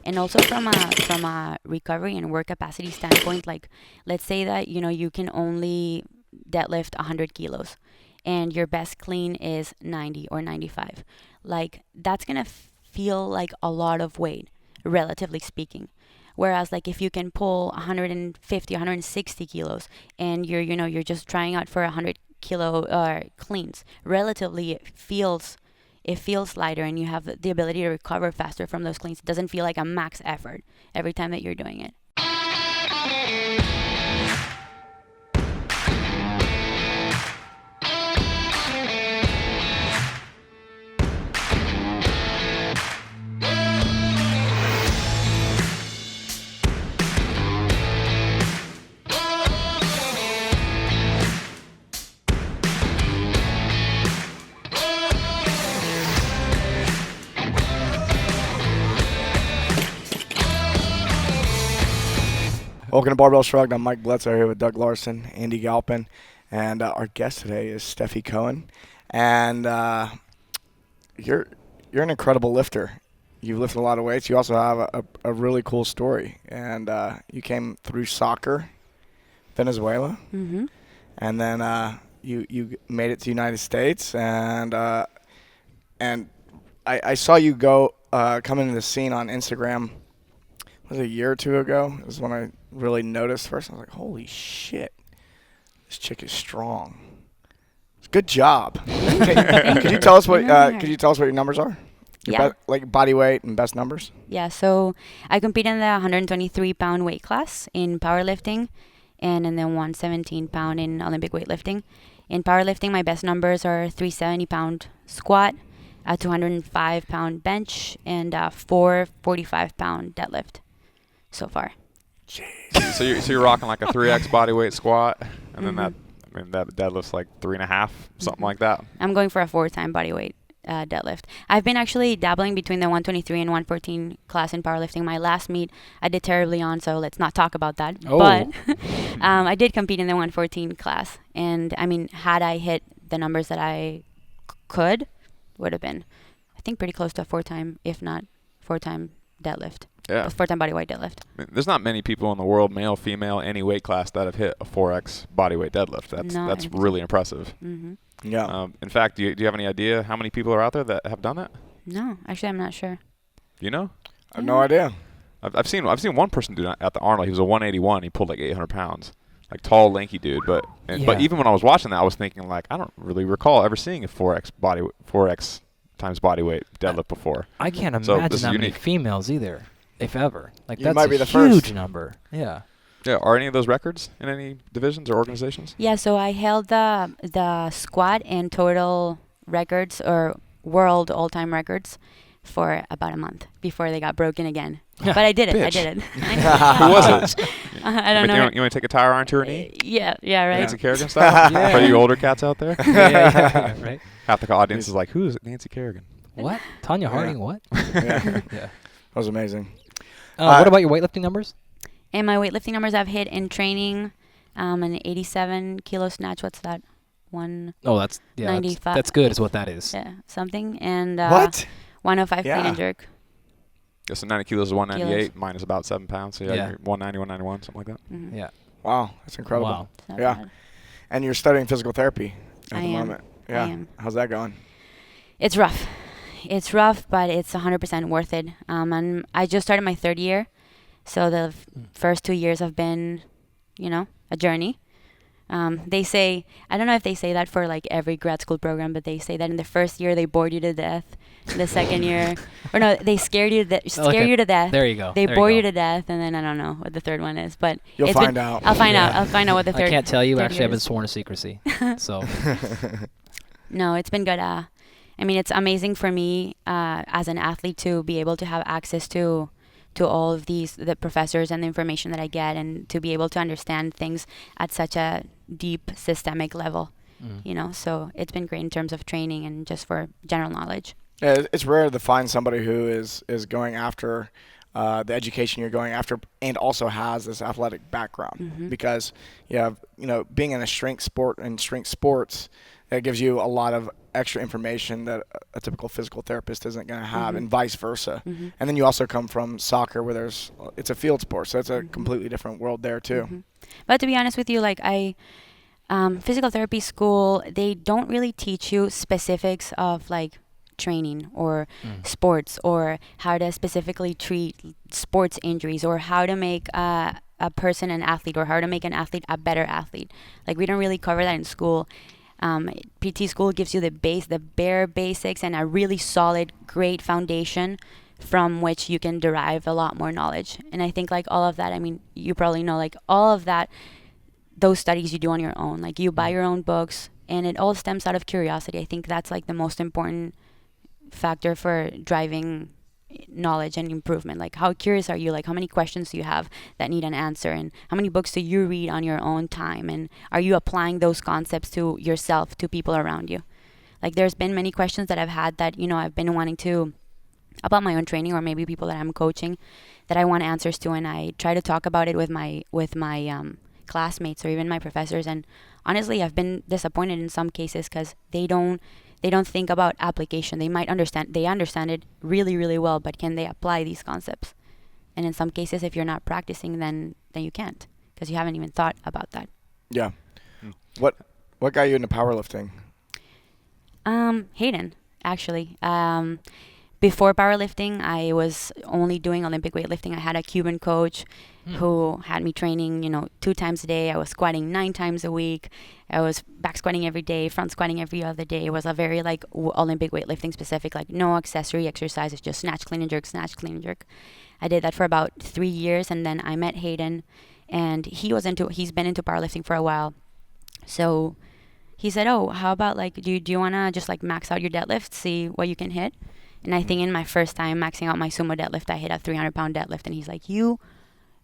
And also from a recovery and work capacity standpoint, like let's say that you can only deadlift 100 kilos and your best clean is 90 or 95. Like that's gonna feel like a lot of weight, relatively speaking. Whereas like if you can pull 150, 160 kilos and you're just trying out for 100 kilo cleans, relatively it feels lighter and you have the ability to recover faster from those cleans. It doesn't feel like a max effort every time that you're doing it. Welcome to Barbell Shrugged. I'm Mike Bledsoe here with Doug Larson, Andy Galpin, and our guest today is Stephie Cohen. And you're an incredible lifter. You've lifted a lot of weights. You also have a really cool story. And you came through soccer, Venezuela, Mm-hmm. and then you made it to the United States. And I saw you come into the scene on Instagram. Was it a year or two ago? It was when I really noticed first. I was like, holy shit, this chick is strong. Good job. Could you tell us what your numbers are? Yeah. Like body weight and best numbers? Yeah, so I compete in the 123-pound weight class in powerlifting and in the 117-pound in Olympic weightlifting. In powerlifting, my best numbers are 370-pound squat, a 205-pound bench, and a 445-pound deadlift so far. So you're rocking like a 3x body weight squat, and then that deadlift's like 3.5, something like that. I'm going for a 4-time body weight deadlift. I've been actually dabbling between the 123 and 114 class in powerlifting. My last meet, I did terribly on, so let's not talk about that. Oh. But I did compete in the 114 class, and I mean, had I hit the numbers that I would have been, I think, pretty close to a 4-time, if not 4-time deadlift. Yeah. 4-time body weight deadlift. I mean, there's not many people in the world, male, female, any weight class, that have hit a 4x body weight deadlift. That's really impressive. Mm-hmm. Yeah. In fact, do you have any idea how many people are out there that have done that? No, actually, I'm not sure. You know? I have no idea. I've seen one person do that at the Arnold. He was a 181. He pulled like 800 pounds. Like tall, lanky dude. But even when I was watching that, I was thinking like, I don't really recall ever seeing a 4x times body weight deadlift before. I can't So imagine this is that many unique. females either, if ever. Like You that's might be a the huge first. number. Yeah. Yeah. Are any of those records in any divisions or organizations? Yeah, so I held the squat and total records or world all-time records for about a month before they got broken again. But I did it. I Bitch. did it. Who was it? I don't know. You want to take a tire iron to her knee? Yeah, right. Nancy Kerrigan style? Yeah. For you older cats out there? yeah, right. Half the audience is like, who is Nancy Kerrigan? What? Tanya Harding? What? Yeah. yeah. That was amazing. What about your weightlifting numbers? And my weightlifting numbers I've hit in training, an 87 kilo snatch. What's that? Oh, that's 95. that's good. Is what that is. Yeah, something. And What? 105 clean Yeah. and jerk. Yeah, so 90 kilos is 198. Mine is about 7 pounds. So yeah, Yeah. you're 190, 191, something like that. Mm-hmm. Yeah. Wow, that's incredible. Wow. It's not Yeah. bad. And you're studying physical therapy at I the am. moment. Yeah. I am. How's that going? It's rough. It's rough, but it's 100% worth it. And I just started my 3rd year, so the first 2 years have been, a journey. They say, I don't know if they say that for like every grad school program, but they say that in the first year they bored you to death. The second year, or no, they scare you to death. There you go. They There bore you you go. to death, and then I don't know what the third one is, but You'll it's find out. I'll find out. Yeah. I'll find out what the third. I can't tell you. third Actually, year I've been is. sworn to secrecy. So No, it's been good. I mean, it's amazing for me as an athlete to be able to have access to all of the professors and the information that I get, and to be able to understand things at such a deep systemic level. So it's been great in terms of training and just for general knowledge. Yeah, it's rare to find somebody who is going after the education you're going after, and also has this athletic background, because you have, being in a strength sport and strength sports, it gives you a lot of extra information that a typical physical therapist isn't going to have, and vice versa. And then you also come from soccer, where it's a field sport, so it's a completely different world there too. But to be honest with you, like physical therapy school, they don't really teach you specifics of like training or sports, or how to specifically treat sports injuries, or how to make a person an athlete, or how to make an athlete a better athlete. Like, we don't really cover that in school. PT school gives you the bare basics, and a really solid, great foundation from which you can derive a lot more knowledge. And I think like all of that, I mean, you probably know, like all of that, those studies you do on your own. Like, you buy your own books, and it all stems out of curiosity. I think that's like the most important factor for driving knowledge and improvement. Like, how curious are you? Like, how many questions do you have that need an answer, and how many books do you read on your own time, and are you applying those concepts to yourself, to people around you? Like, there's been many questions that I've had that, I've been wanting to, about my own training, or maybe people that I'm coaching, that I want answers to, and I try to talk about it with my classmates, or even my professors. And honestly, I've been disappointed in some cases, because they don't think about application. They understand it really, really well, but can they apply these concepts? And in some cases, if you're not practicing, then you can't, because you haven't even thought about that. Yeah. What got you into powerlifting? Hayden, actually. Before powerlifting, I was only doing Olympic weightlifting. I had a Cuban coach who had me training, 2 times a day. I was squatting 9 times a week. I was back squatting every day, front squatting every other day. It was a very like Olympic weightlifting specific, like no accessory exercises, just snatch, clean and jerk, snatch, clean and jerk. I did that for about 3 years, and then I met Hayden, and he's been into powerlifting for a while. So he said, "Oh, how about like, do you want to just like max out your deadlift, see what you can hit?" And I think in my first time maxing out my sumo deadlift, I hit a 300-pound deadlift, and he's like, "You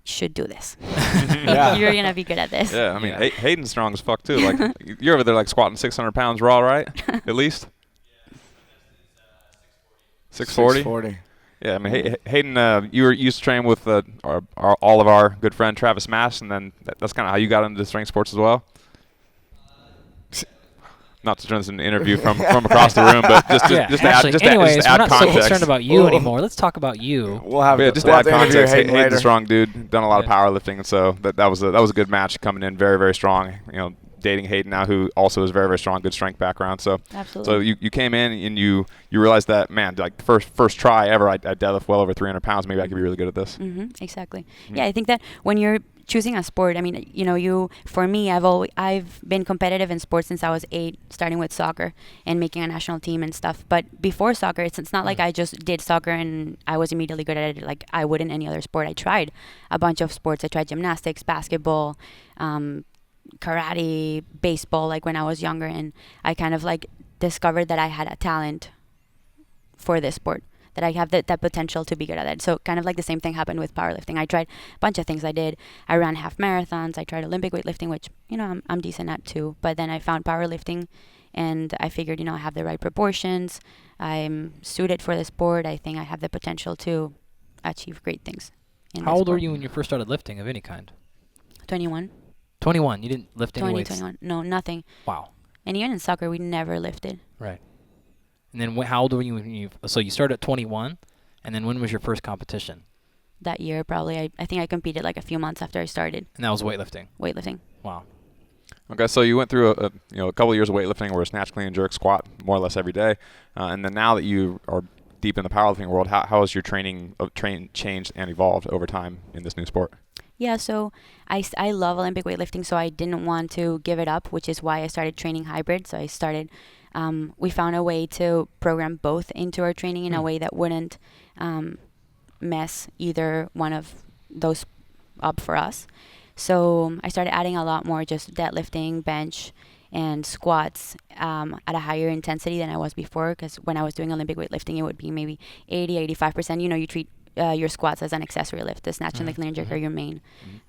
should do this. You're gonna be good at this." Yeah, I mean, Hayden's strong as fuck too. Like, you're over there like squatting 600 pounds raw, right? At least. 640. Yeah, I mean, Hayden, you used to train with all of our good friend Travis Mass, and then that's kind of how you got into strength sports as well. Not to turn this into an interview from across the room, but just to add not context. So concerned about you anymore. Let's talk about you. We'll have just to add context. Hayden's later. a strong dude, done a lot of powerlifting, and so that was a good match, coming in very, very strong. Dating Hayden now, who also has very, very strong, good strength background. So absolutely. So you came in and you realized that, man, like first try ever, I deadlift well over 300 pounds. Maybe I could be really good at this. Exactly. Yeah, I think that when you're choosing a sport, I mean, for me, I've been competitive in sports since I was 8, starting with soccer and making a national team and stuff. But before soccer, it's not like I just did soccer and I was immediately good at it like I would in any other sport. I tried a bunch of sports. I tried gymnastics, basketball, karate, baseball, like when I was younger, and I kind of like discovered that I had a talent for this sport, that I have that potential to be good at it. So kind of like the same thing happened with powerlifting. I tried a bunch of things. I ran half marathons. I tried Olympic weightlifting, which, I'm decent at too. But then I found powerlifting, and I figured, I have the right proportions. I'm suited for the sport. I think I have the potential to achieve great things. How old were you when you first started lifting of any kind? 21. 21. You didn't lift any weights? 21. No, nothing. Wow. And even in soccer, we never lifted. Right. And then how old were you when so you started at 21, and then when was your first competition? That year, probably. I think I competed like a few months after I started. And that was weightlifting? Weightlifting. Wow. Okay, so you went through a couple of years of weightlifting, where snatch, clean, and jerk, squat more or less every day, and then now that you are deep in the powerlifting world, how has your training changed and evolved over time in this new sport? Yeah, so I love Olympic weightlifting, so I didn't want to give it up, which is why I started training hybrid. So I started, we found a way to program both into our training in a way that wouldn't mess either one of those up for us. So I started adding a lot more just deadlifting, bench, and squats at a higher intensity than I was before, because when I was doing Olympic weightlifting, it would be maybe 80-85%. You treat your squats as an accessory lift. The snatch and the clean and jerk are your main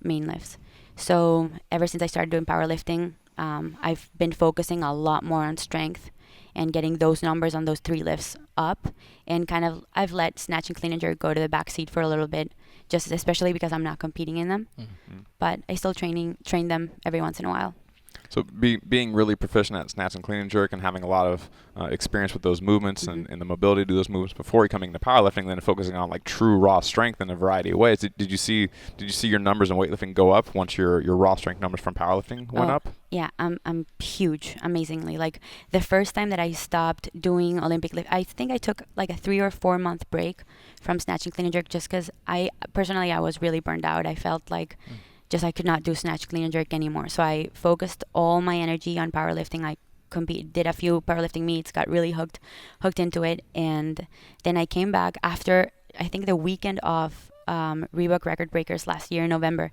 lifts. So ever since I started doing powerlifting, I've been focusing a lot more on strength and getting those numbers on those 3 lifts up. And kind of I've let snatch and clean and jerk go to the back seat for a little bit, just especially because I'm not competing in them. But I still train them every once in a while. So being really proficient at snatch and clean and jerk and having a lot of experience with those movements and the mobility to do those movements before coming to powerlifting, then focusing on like true raw strength in a variety of ways. Did you see your numbers in weightlifting go up once your raw strength numbers from powerlifting went up? Yeah, I'm huge, amazingly. Like the first time that I stopped doing Olympic lift, I think I took like a 3 or 4 month break from snatch and clean and jerk just because I was really burned out. I felt like I could not do snatch, clean, and jerk anymore. So I focused all my energy on powerlifting. I did a few powerlifting meets, got really hooked into it, and then I came back after I think the weekend of Reebok Record Breakers last year in November,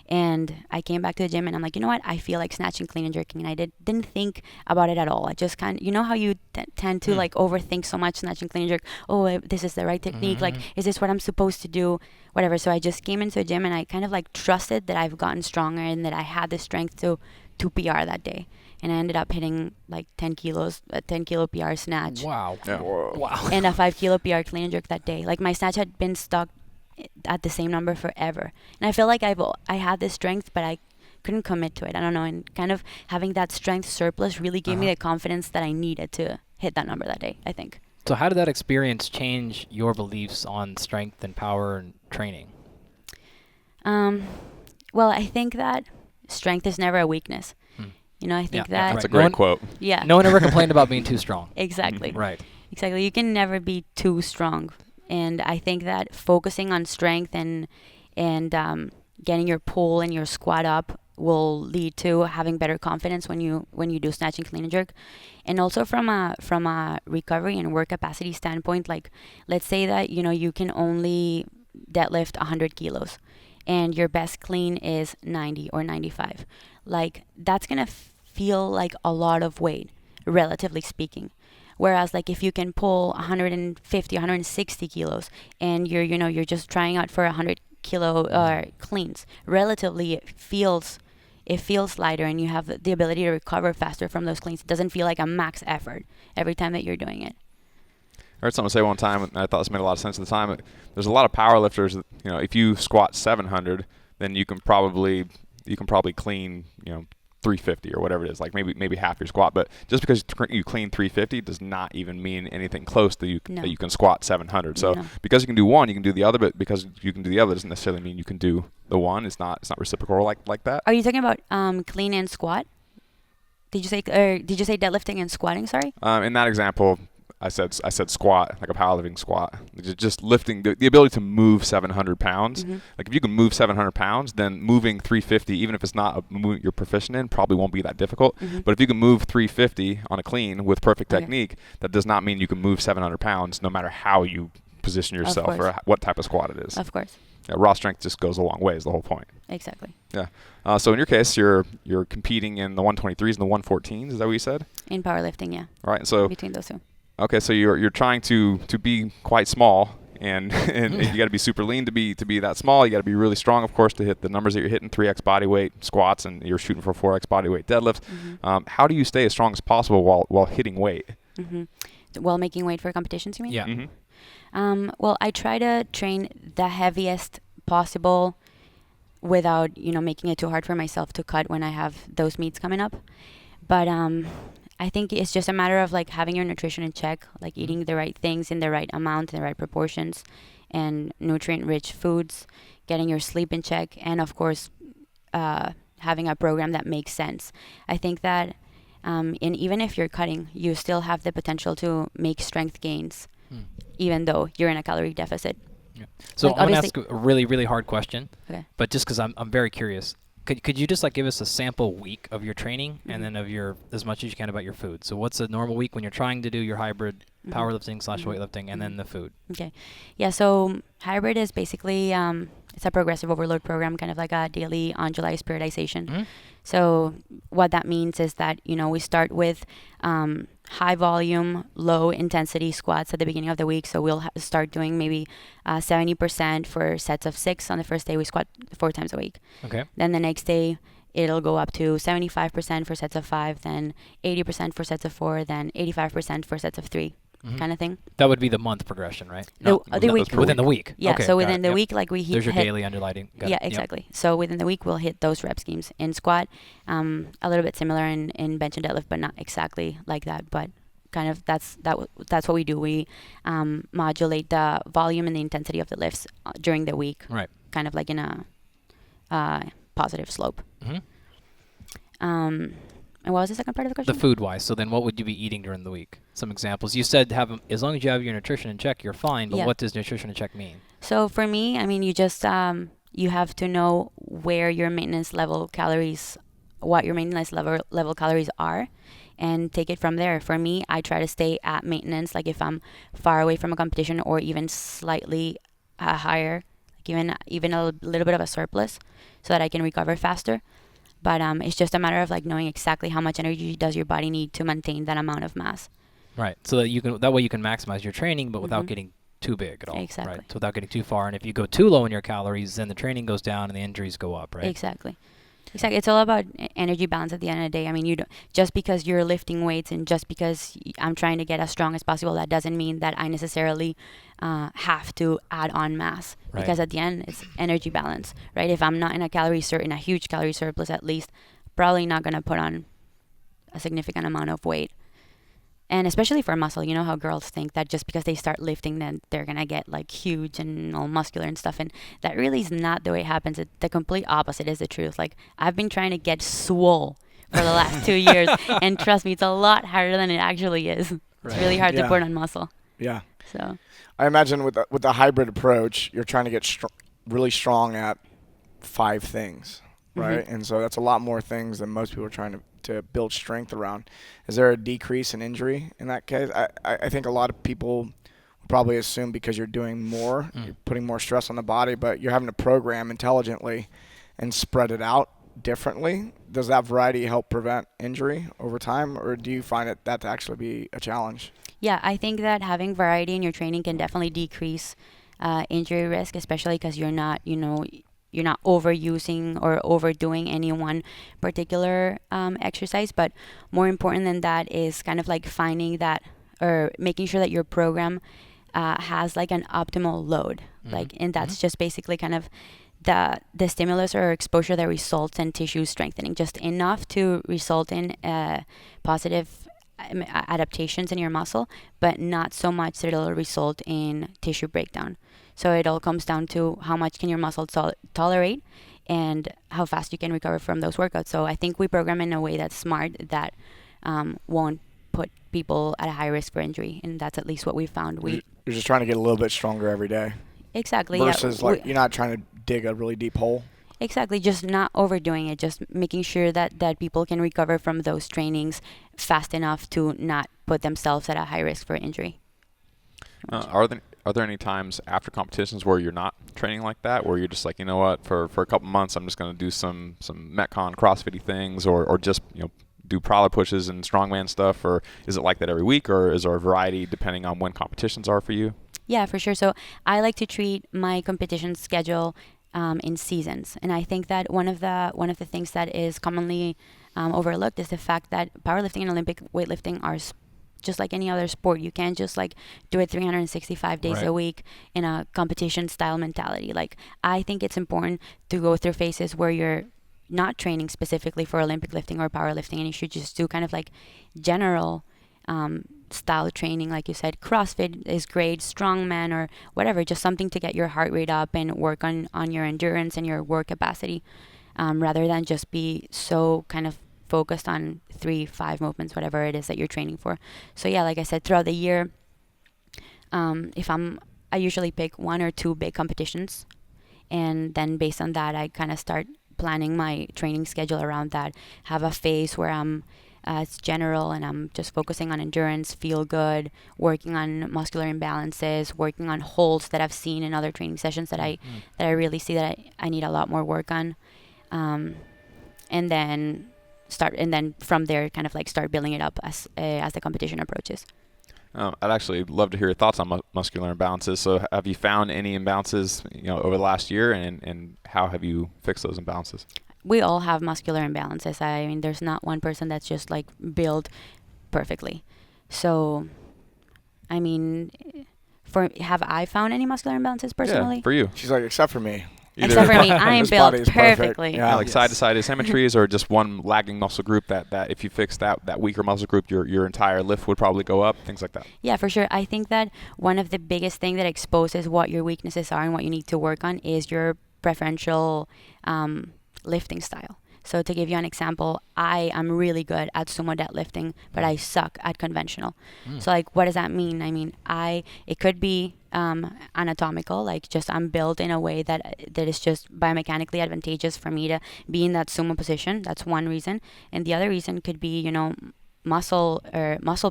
and I came back to the gym and I'm like, you know what? I feel like snatching, clean, and jerking, and I didn't think about it at all. I just you know how you tend to like overthink so much snatching, clean, and jerk. Oh, this is the right technique. Like, is this what I'm supposed to do? Whatever. So I just came into the gym and I kind of like trusted that I've gotten stronger and that I had the strength to PR that day. And I ended up hitting like 10 kilo PR snatch. Wow. Yeah. Wow. And a 5 kilo PR clean and jerk that day. Like my snatch had been stuck at the same number forever. And I feel like I had this strength, but I couldn't commit to it. I don't know. And kind of having that strength surplus really gave me the confidence that I needed to hit that number that day, I think. So how did that experience change your beliefs on strength and power and training? Well, I think that strength is never a weakness. You know, I think that... That's a great quote. Yeah. No one ever complained about being too strong. Exactly. Right. Exactly. You can never be too strong. And I think that focusing on strength and getting your pull and your squat up will lead to having better confidence when you do snatch and clean and jerk. And also from a recovery and work capacity standpoint, like let's say that you can only deadlift 100 kilos and your best clean is 90 or 95. Like that's gonna feel like a lot of weight, relatively speaking. Whereas like if you can pull 150, 160 kilos and you're just trying out for 100 kilo cleans, relatively it feels lighter and you have the ability to recover faster from those cleans. It doesn't feel like a max effort every time that you're doing it. I heard someone say one time, and I thought this made a lot of sense at the time. There's a lot of power lifters that, if you squat 700, then you can probably clean, 350 or whatever it is, like maybe half your squat. But just because you clean 350 does not even mean anything close to that you can squat 700. So because you can do one, you can do the other, but because you can do the other doesn't necessarily mean you can do the one. It's not reciprocal like that. Are you talking about clean and squat? Did you say deadlifting and squatting? Sorry. In that example, I said squat, like a powerlifting squat. Just lifting the ability to move 700 pounds. Like if you can move 700 pounds, then moving 350, even if it's not a movement you're proficient in, probably won't be that difficult. But if you can move 350 on a clean with perfect technique, that does not mean you can move 700 pounds no matter how you position yourself or what type of squat it is. Of course. Yeah, raw strength just goes a long way is the whole point. Exactly. Yeah. So in your case, you're competing in the 123s and the 114s. Is that what you said? In powerlifting, yeah. All right. So between those two. Okay, so you're trying to be quite small, and you got to be super lean to be that small. You got to be really strong, of course, to hit the numbers that you're hitting: 3x body weight squats, and you're shooting for 4x body weight deadlifts. How do you stay as strong as possible while hitting weight? While making weight for competitions, you mean? Yeah. Well, I try to train the heaviest possible without making it too hard for myself to cut when I have those meets coming up. But I think it's just a matter of like having your nutrition in check, like eating the right things in the right amount, in the right proportions, and nutrient-rich foods, getting your sleep in check, and of course, having a program that makes sense. I think that and even if you're cutting, you still have the potential to make strength gains, even though you're in a calorie deficit. Yeah. So Like I'm going to ask a really, really hard question, Okay. but just because I'm very curious. Could you just like give us a sample week of your training and then of your as much as you can about your food? So what's a normal week when you're trying to do your hybrid powerlifting / weightlifting and then the food? Okay. Yeah, so hybrid is basically it's a progressive overload program, kind of like a daily undulating periodization. So what that means is that, we start with high volume, low intensity squats at the beginning of the week. So we'll start doing maybe 70% for sets of 6. On the first day, we squat 4 times a week. Okay. Then the next day, it'll go up to 75% for sets of 5, then 80% for sets of 4, then 85% for sets of 3, kind of thing. That would be the month progression, right? The week. Within the week. Yeah, Okay, so got within it. the Yep. week, like we hit. There's your daily underlining. Got Yeah, it. Yep. exactly. So within the week, we'll hit those rep schemes in squat. A little bit similar in bench and deadlift, but not exactly like that. But kind of that's what we do. We modulate the volume and the intensity of the lifts during the week. Right. Kind of like in a positive slope. Mm-hmm. And what was the second part of the question? The food wise. So then what would you be eating during the week? Some examples. You said as long as you have your nutrition in check, you're fine. But Yeah. what does nutrition in check mean? So for me, I mean, you just you have to know where your maintenance level calories, what your maintenance level calories are, and take it from there. For me, I try to stay at maintenance. Like if I'm far away from a competition or even slightly higher, like even a little bit of a surplus, so that I can recover faster. But it's just a matter of like knowing exactly how much energy does your body need to maintain that amount of mass. Right. So that way you can maximize your training, but without getting too big at all. Exactly. Right. So without getting too far. And if you go too low in your calories, then the training goes down and the injuries go up, right? Exactly. It's all about energy balance at the end of the day. I mean, you don't, just because you're lifting weights and just because I'm trying to get as strong as possible, that doesn't mean that I necessarily have to add on mass. Right. Because at the end, it's energy balance, right? If I'm not in a huge calorie surplus at least, probably not going to put on a significant amount of weight. And especially for muscle, you know how girls think that just because they start lifting, then they're going to get like huge and all muscular and stuff. And that really is not the way it happens. The complete opposite is the truth. Like I've been trying to get swole for the last 2 years. And trust me, it's a lot harder than it actually is. Right. It's really hard Yeah. to put on muscle. Yeah. So I imagine with the hybrid approach, you're trying to get really strong at 5 things, right? Mhm. And so that's a lot more things than most people are trying to build strength around. Is there a decrease in injury in that case? I think a lot of people would probably assume because you're doing more, you're putting more stress on the body, but you're having to program intelligently and spread it out differently. Does that variety help prevent injury over time, or do you find that to actually be a challenge? yeah, I think that having variety in your training can definitely decrease injury risk, especially because you're not overusing or overdoing any one particular exercise. But more important than that is kind of like finding that or making sure that your program has like an optimal load. And that's just basically kind of the stimulus or exposure that results in tissue strengthening, just enough to result in positive adaptations in your muscle, but not so much that it'll result in tissue breakdown. So it all comes down to how much can your muscle tolerate and how fast you can recover from those workouts. So I think we program in a way that's smart, that won't put people at a high risk for injury, and that's at least what we found. You're just trying to get a little bit stronger every day. Exactly. Versus Yeah. you're not trying to dig a really deep hole. Exactly, just not overdoing it, just making sure that people can recover from those trainings fast enough to not put themselves at a high risk for injury. Are there any times after competitions where you're not training like that, where you're just like, you know what, for a couple months I'm just going to do some Metcon CrossFit things, or just do prowler pushes and strongman stuff, or is it like that every week, or is there a variety depending on when competitions are for you? Yeah, for sure. So I like to treat my competition schedule in seasons, and I think that one of the things that is commonly overlooked is the fact that powerlifting and Olympic weightlifting are just like any other sport. You can't just like do it 365 days a week in a competition style mentality. Like I think it's important to go through phases where you're not training specifically for Olympic lifting or powerlifting, and you should just do kind of like general style training. Like you said, CrossFit is great, strongman or whatever, just something to get your heart rate up and work on your endurance and your work capacity, rather than just be so kind of focused on 3-5 movements, whatever it is that you're training for. So yeah, like I said, throughout the year, I usually pick 1 or 2 big competitions, and then based on that I kind of start planning my training schedule around that. Have a phase where it's general and I'm just focusing on endurance, feel good, working on muscular imbalances, working on holds that I've seen in other training sessions that I really see that I need a lot more work on, and then from there kind of like start building it up as the competition approaches. I'd actually love to hear your thoughts on muscular imbalances. So have you found any imbalances over the last year, and how have you fixed those imbalances? we all have muscular imbalances. I mean, there's not one person that's just like built perfectly. So, I mean, have I found any muscular imbalances personally? Yeah, for you. She's like, except for me. Except for me, I am This built body is perfect. perfectly. Yeah. Like side to side asymmetries, or just one lagging muscle group that if you fix that weaker muscle group, your entire lift would probably go up. Things like that. Yeah, for sure. I think that one of the biggest thing that exposes what your weaknesses are and what you need to work on is your preferential lifting style. So to give you an example, I am really good at sumo deadlifting, but I suck at conventional. So like, what does that mean? I mean, it could be anatomical, like just I'm built in a way that is just biomechanically advantageous for me to be in that sumo position. That's one reason. And the other reason could be, you know, muscle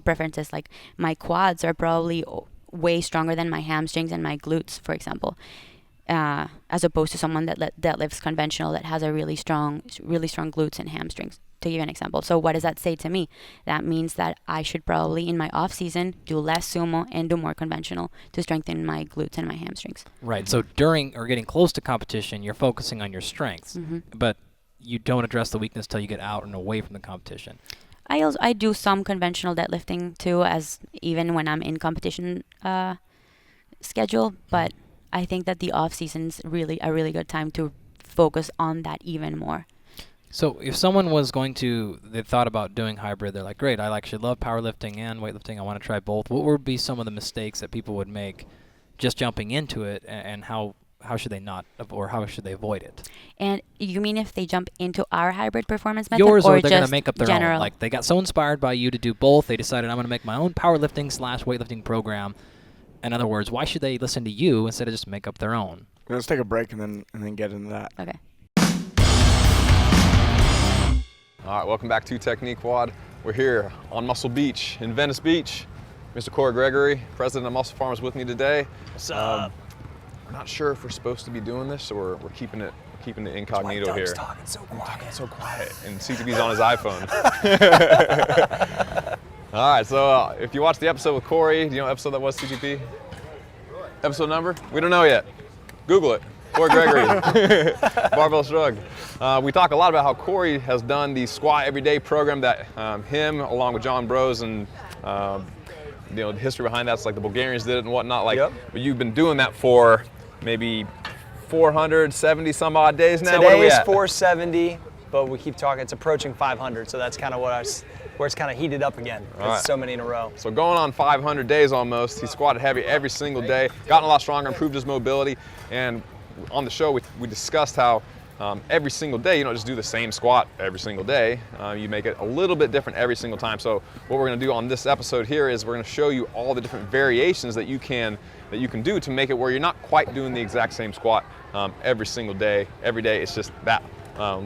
preferences. Like my quads are probably way stronger than my hamstrings and my glutes, for example. As opposed to someone that lifts conventional that has a really strong glutes and hamstrings, to give you an example. So what does that say to me? That means that I should probably in my off season do less sumo and do more conventional to strengthen my glutes and my hamstrings. Right. So during or getting close to competition, you're focusing on your strengths, but you don't address the weakness till you get out and away from the competition. I do some conventional deadlifting too, as even when I'm in competition schedule, but I think that the off season's really a really good time to focus on that even more. So if someone was they thought about doing hybrid, they're like, great, I actually love powerlifting and weightlifting, I want to try both. What would be some of the mistakes that people would make just jumping into it, and how should they not, or how should they avoid it? And you mean if they jump into our hybrid performance method, Yours, or they're just going to make up their general? own? Like they got so inspired by you to do both, they decided I'm going to make my own powerlifting/weightlifting program. In other words, why should they listen to you instead of just make up their own? Let's take a break and then get into that. Okay. All right, welcome back to Technique Quad. We're here on Muscle Beach in Venice Beach. Mr. Corey Gregory, president of Muscle Farm, is with me today. What's up? We're not sure if we're supposed to be doing this, or we're keeping it incognito here. Talking so quiet. So quiet, and CTV's on his iPhone. All right, so if you watched the episode with Corey, do you know what episode that was, CTP? Episode number? We don't know yet. Google it. Corey Gregory, Barbell Shrugged. We talk a lot about how Corey has done the squat everyday program that him, along with John Bros, and the history behind that's like the Bulgarians did it and whatnot. Like, but you've been doing that for maybe 470 some odd days now. Today is 470, but we keep talking. It's approaching 500, so that's kind of where it's kind of heated up again. Right. So many in a row. So going on 500 days almost. He squatted heavy every single day, gotten a lot stronger, improved his mobility, and on the show we discussed how every single day you don't just do the same squat every single day. You make it a little bit different every single time. So what we're going to do on this episode here is we're going to show you all the different variations that you can do to make it where you're not quite doing the exact same squat every single day. Every day it's just that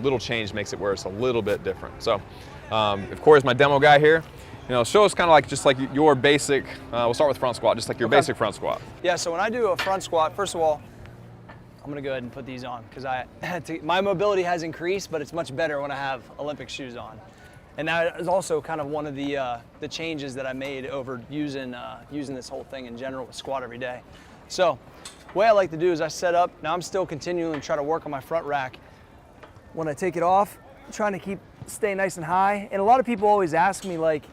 little change makes it where it's a little bit different. So of course, my demo guy here, show us kind of like just like your basic, we'll start with front squat, just like your basic front squat. Yeah, so when I do a front squat, first of all, I'm gonna go ahead and put these on because my mobility has increased, but it's much better when I have Olympic shoes on. And that is also kind of one of the changes that I made over using this whole thing in general with squat every day. So the way I like to do is I set up, now I'm still continuing to try to work on my front rack. When I take it off, I'm trying to stay nice and high. And a lot of people always ask me, like,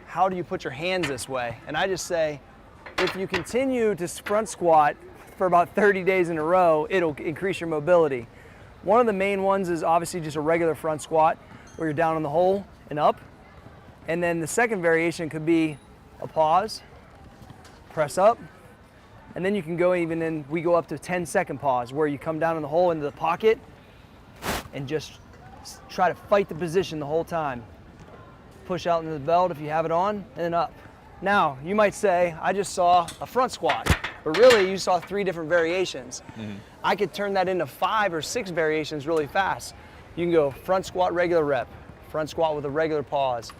how do you put your hands this way? And I just say, if you continue to front squat for about 30 days in a row, it'll increase your mobility. One of the main ones is obviously just a regular front squat where you're down on the hole and up. And then the second variation could be a pause, press up, and then you can go we go up to 10-second pause where you come down in the hole into the pocket and just try to fight the position the whole time. Push out into the belt if you have it on, and then up. Now, you might say, I just saw a front squat, but really you saw 3 different variations. I could turn that into 5 or 6 variations really fast. You can go front squat, regular rep, front squat with a regular pause,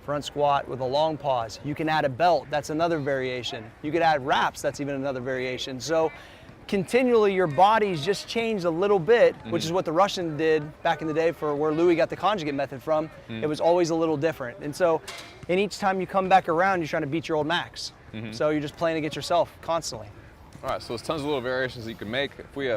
front squat with a long pause. You can add a belt, that's another variation. You could add wraps, that's even another variation. So continually your body's just changed a little bit, which is what the Russian did back in the day for where Louis got the conjugate method from. It was always a little different. And so, and each time you come back around, you're trying to beat your old max. So you're just playing against yourself constantly. All right, so there's tons of little variations that you can make. If we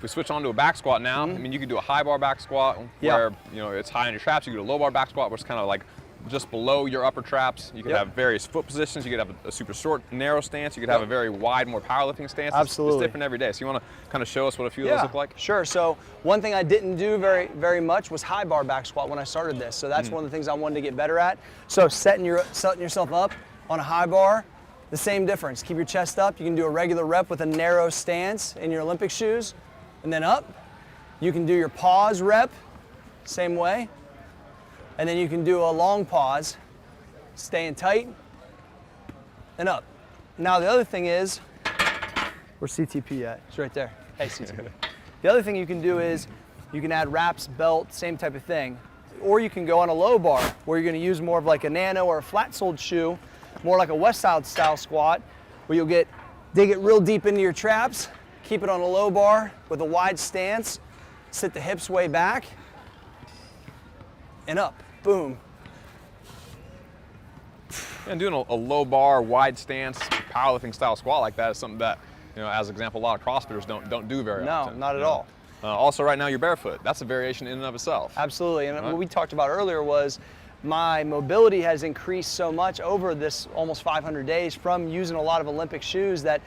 If we switch on to a back squat now, I mean, you can do a high bar back squat where, you know, it's high on your traps. You can do a low bar back squat where it's kind of like just below your upper traps. You could have various foot positions. You could have a super short, narrow stance. You could have a very wide, more powerlifting stance. Absolutely. It's different every day. So you want to kind of show us what a few of those look like? Sure. So one thing I didn't do very much was high bar back squat when I started this. So that's one of the things I wanted to get better at. So setting yourself up on a high bar, the same difference. Keep your chest up. You can do a regular rep with a narrow stance in your Olympic shoes, and then up. You can do your pause rep, same way. And then you can do a long pause, staying tight, and up. Now the other thing is, where's CTP at? It's right there. Hey, CTP. The other thing you can do is, you can add wraps, belt, same type of thing. Or you can go on a low bar, where you're gonna use more of like a nano or a flat-soled shoe, more like a West Side style squat, where you'll dig it real deep into your traps, keep it on a low bar with a wide stance, sit the hips way back, and up. Boom. And doing a low bar, wide stance, powerlifting style squat like that is something that, you know, as an example, a lot of CrossFitters don't do very often. No, not at all. Also, right now you're barefoot. That's a variation in and of itself. Absolutely. And what we talked about earlier was my mobility has increased so much over this almost 500 days from using a lot of Olympic shoes that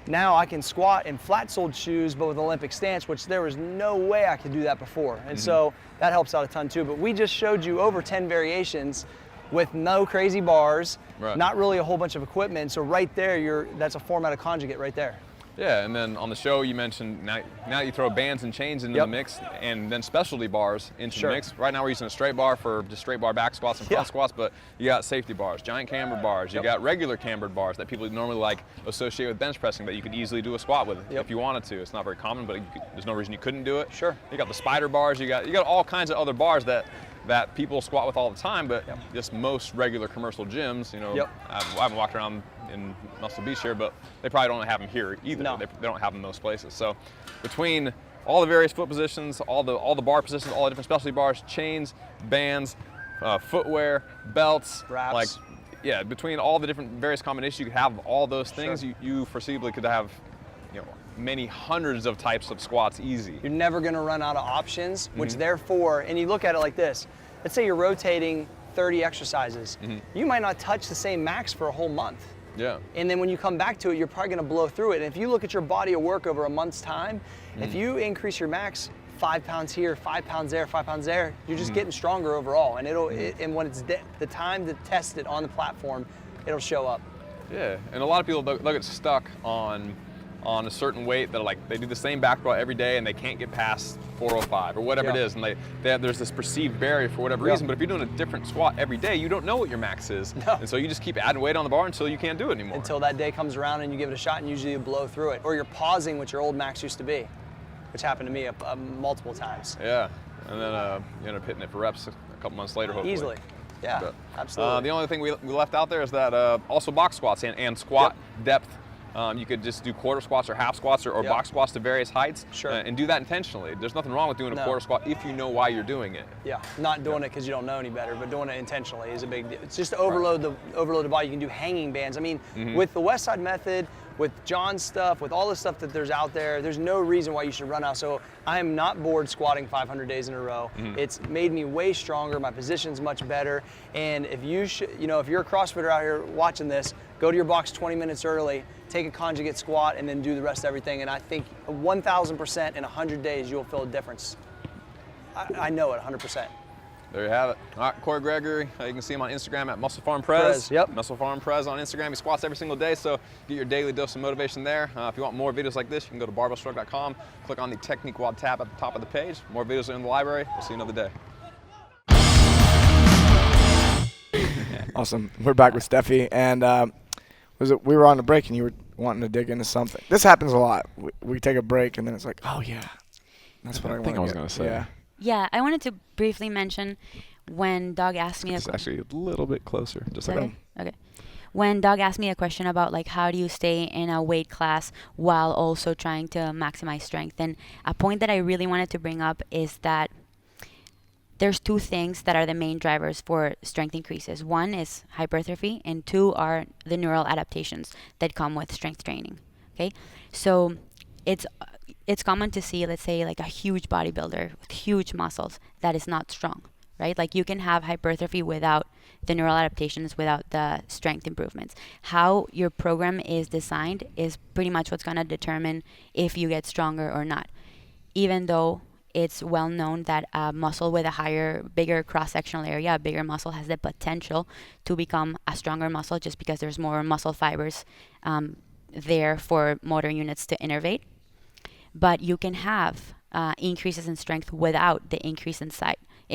now I can squat in flat-soled shoes, but with Olympic stance, which there was no way I could do that before. And so that helps out a ton too. But we just showed you over 10 variations with no crazy bars, not really a whole bunch of equipment. So right there, that's a format of conjugate right there. Yeah, and then on the show you mentioned now you throw bands and chains into the mix, and then specialty bars into the mix. Right now we're using a straight bar for just straight bar back squats and front squats, but you got safety bars, giant camber bars, you got regular cambered bars that people normally like associate with bench pressing that you could easily do a squat with if you wanted to. It's not very common, but there's no reason you couldn't do it. Sure. You got the spider bars, you got all kinds of other bars that people squat with all the time, but just most regular commercial gyms, you know, I haven't walked around in Muscle Beach here, but they probably don't have them here either. No. They don't have them most places. So between all the various foot positions, all the bar positions, all the different specialty bars, chains, bands, footwear, belts, wraps. Between all the different various combinations, you could have all those things. You foreseeably could have, you know, many hundreds of types of squats easy. You're never gonna run out of options, which therefore, and you look at it like this, let's say you're rotating 30 exercises. You might not touch the same max for a whole month. Yeah. And then when you come back to it, you're probably gonna blow through it. And if you look at your body of work over a month's time, if you increase your max 5 pounds here, 5 pounds there, 5 pounds there, you're just getting stronger overall. And and when it's the time to test it on the platform, it'll show up. Yeah, and a lot of people they'll get stuck on a certain weight that they do the same back squat every day and they can't get past 405 or whatever it is, and there's this perceived barrier for whatever reason. But if you're doing a different squat every day, you don't know what your max is, and so you just keep adding weight on the bar until you can't do it anymore. Until that day comes around and you give it a shot, and usually you blow through it, or you're pausing what your old max used to be, which happened to me multiple times. Yeah, and then you end up hitting it for reps a couple months later, hopefully. Easily. Yeah, absolutely. The only thing we left out there is that also box squats and squat depth. You could just do quarter squats or half squats or box squats to various heights and do that intentionally. There's nothing wrong with doing a quarter squat if you know why you're doing it. Yeah, not doing it because you don't know any better, but doing it intentionally is a big deal. It's just to overload the body. You can do hanging bands. I mean, with the West Side method, with John's stuff, with all the stuff that there's out there, there's no reason why you should run out. So I am not bored squatting 500 days in a row. It's made me way stronger. My position's much better. And if you're a CrossFitter out here watching this, go to your box 20 minutes early, take a conjugate squat, and then do the rest of everything. And I think 1,000% in 100 days, you'll feel a difference. I know it 100%. There you have it. All right, Corey Gregory, you can see him on Instagram at Muscle Farm Prez. Muscle Farm Prez on Instagram. He squats every single day, so get your daily dose of motivation there. If you want more videos like this, you can go to barbellshrugged.com, click on the Technique Wad tab at the top of the page. More videos are in the library. We'll see you another day. Awesome. We're back with Stefi, and we were on the break, and you were wanting to dig into something. This happens a lot. We take a break, and then it's like, oh yeah, that's what I was going to say. Yeah, I wanted to briefly mention when Doug asked me. It's actually a little bit closer, just like that. Okay. When Doug asked me a question about how do you stay in a weight class while also trying to maximize strength, and a point that I really wanted to bring up is that there's two things that are the main drivers for strength increases. One is hypertrophy, and two are the neural adaptations that come with strength training. Okay, so it's it's common to see, let's say, like a huge bodybuilder with huge muscles that is not strong, right? Like you can have hypertrophy without the neural adaptations, without the strength improvements. How your program is designed is pretty much what's going to determine if you get stronger or not. Even though it's well known that a muscle with a higher, bigger cross-sectional area, a bigger muscle has the potential to become a stronger muscle just because there's more muscle fibers there for motor units to innervate. But you can have increases in strength without the increase in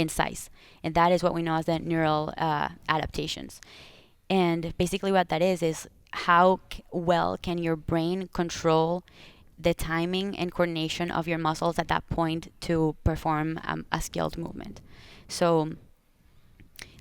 size. And that is what we know as the neural adaptations. And basically what that is how well can your brain control the timing and coordination of your muscles at that point to perform a skilled movement. So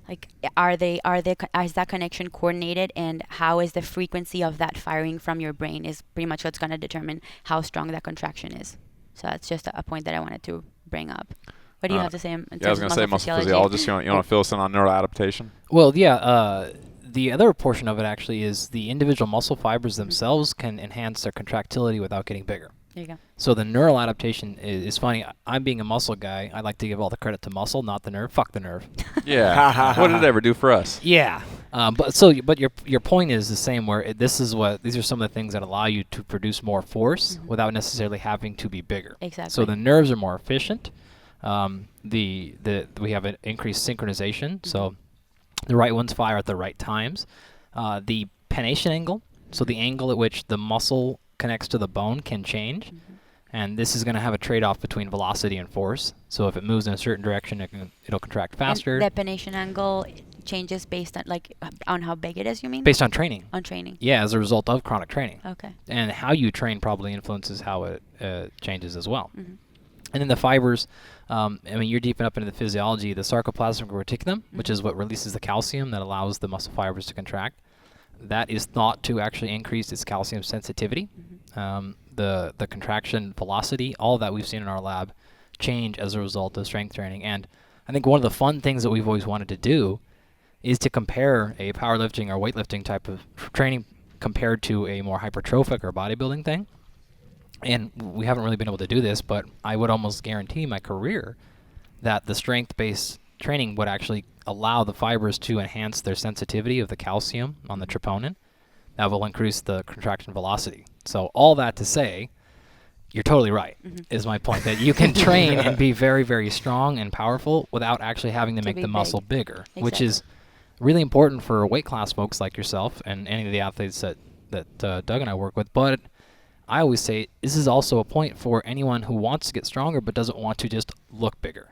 like is that connection coordinated, and how is the frequency of that firing from your brain is pretty much what's going to determine how strong that contraction is. So that's just a point that I wanted to bring up. What do you have to say in terms I was going to say muscle physiologist. You want to fill us in on neural adaptation? Well, yeah. The other portion of it actually is the individual muscle fibers themselves can enhance their contractility without getting bigger. There you go. So the neural adaptation is funny. I'm being a muscle guy. I like to give all the credit to muscle, not the nerve. Fuck the nerve. Yeah. What did it ever do for us? Yeah. But your point is the same. Where these are some of the things that allow you to produce more force without necessarily having to be bigger. Exactly. So the nerves are more efficient. We have an increased synchronization. So the right ones fire at the right times. The pennation angle, so the angle at which the muscle connects to the bone, can change. And this is going to have a trade-off between velocity and force. So if it moves in a certain direction, it'll contract faster. And the pennation angle changes based on how big it is, you mean? Based on training. On training. Yeah, as a result of chronic training. Okay. And how you train probably influences how it changes as well. Mm-hmm. And then the fibers, you're deep enough into the physiology. The sarcoplasmic reticulum, which is what releases the calcium that allows the muscle fibers to contract, that is thought to actually increase its calcium sensitivity. The contraction velocity, all of that we've seen in our lab, change as a result of strength training. And I think one of the fun things that we've always wanted to do is to compare a powerlifting or weightlifting type of training compared to a more hypertrophic or bodybuilding thing. And we haven't really been able to do this, but I would almost guarantee my career that the strength-based training would actually allow the fibers to enhance their sensitivity of the calcium on the troponin. That will increase the contraction velocity. So all that to say, you're totally right, is my point, that you can train and be very, very strong and powerful without actually having to make the muscle bigger, which is really important for weight class folks like yourself and any of the athletes that Doug and I work with. But I always say this is also a point for anyone who wants to get stronger but doesn't want to just look bigger.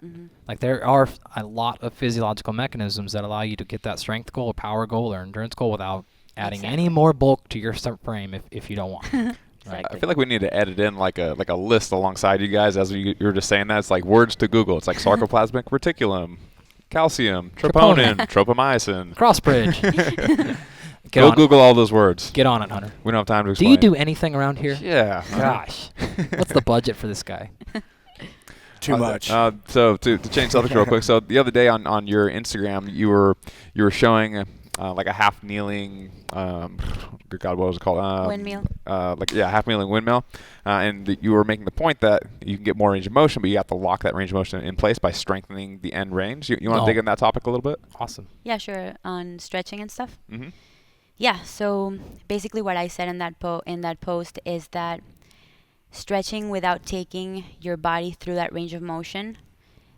Like there are a lot of physiological mechanisms that allow you to get that strength goal or power goal or endurance goal without adding any more bulk to your frame if you don't want. Right. I feel like we need to edit in like a list alongside you guys as you were just saying that. It's like words to Google. It's like sarcoplasmic reticulum, calcium, troponin, tropomyosin. Crossbridge. Go Google all those words. Get on it, Hunter. We don't have time to explain. Do you do anything around here? Yeah. Gosh. What's the budget for this guy? Too much. So to change subject real quick. So the other day on your Instagram, you were showing like a half kneeling. Good God, what was it called? Windmill. Half kneeling windmill. And you were making the point that you can get more range of motion, but you have to lock that range of motion in place by strengthening the end range. You want to dig in that topic a little bit? Awesome. Yeah, sure. On stretching and stuff. Mm-hmm. Yeah. So basically, what I said in that post is that stretching without taking your body through that range of motion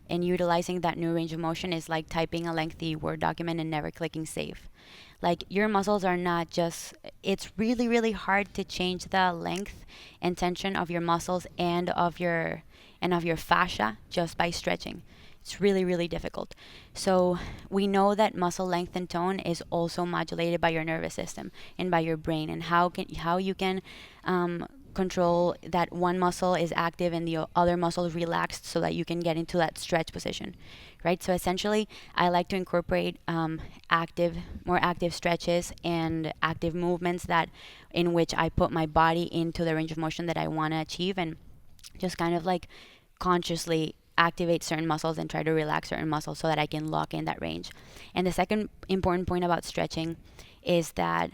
and utilizing that new range of motion is like typing a lengthy Word document and never clicking save. Like your muscles are not just, it's really, really hard to change the length and tension of your muscles and of your fascia just by stretching. It's really, really difficult. So we know that muscle length and tone is also modulated by your nervous system and by your brain, and how you can control that one muscle is active and the other muscle is relaxed so that you can get into that stretch position, right? So essentially, I like to incorporate more active stretches and active movements in which I put my body into the range of motion that I want to achieve, and just kind of like consciously activate certain muscles and try to relax certain muscles so that I can lock in that range. And the second important point about stretching is that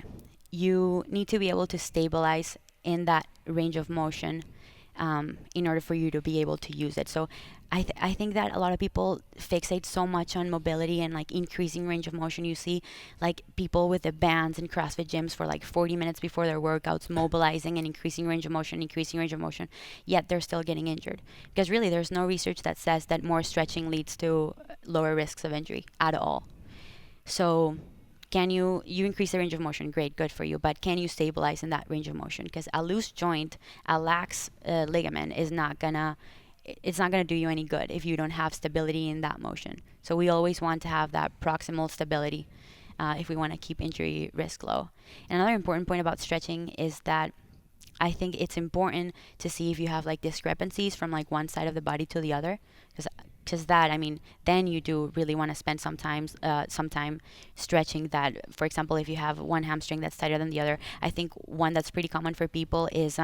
you need to be able to stabilize in that range of motion in order for you to be able to use it. So I think that a lot of people fixate so much on mobility and like increasing range of motion. You see like people with the bands in CrossFit gyms for like 40 minutes before their workouts, mobilizing and increasing range of motion, yet they're still getting injured. Because really there's no research that says that more stretching leads to lower risks of injury at all. So can you increase the range of motion? Great, good for you. But can you stabilize in that range of motion? Because a loose joint, a lax ligament is not gonna do you any good if you don't have stability in that motion. So we always want to have that proximal stability if we want to keep injury risk low. And another important point about stretching is that I think it's important to see if you have like discrepancies from like one side of the body to the other, because that, I mean, then you do really want to spend some time stretching that. For example, if you have one hamstring that's tighter than the other, I think one that's pretty common for people is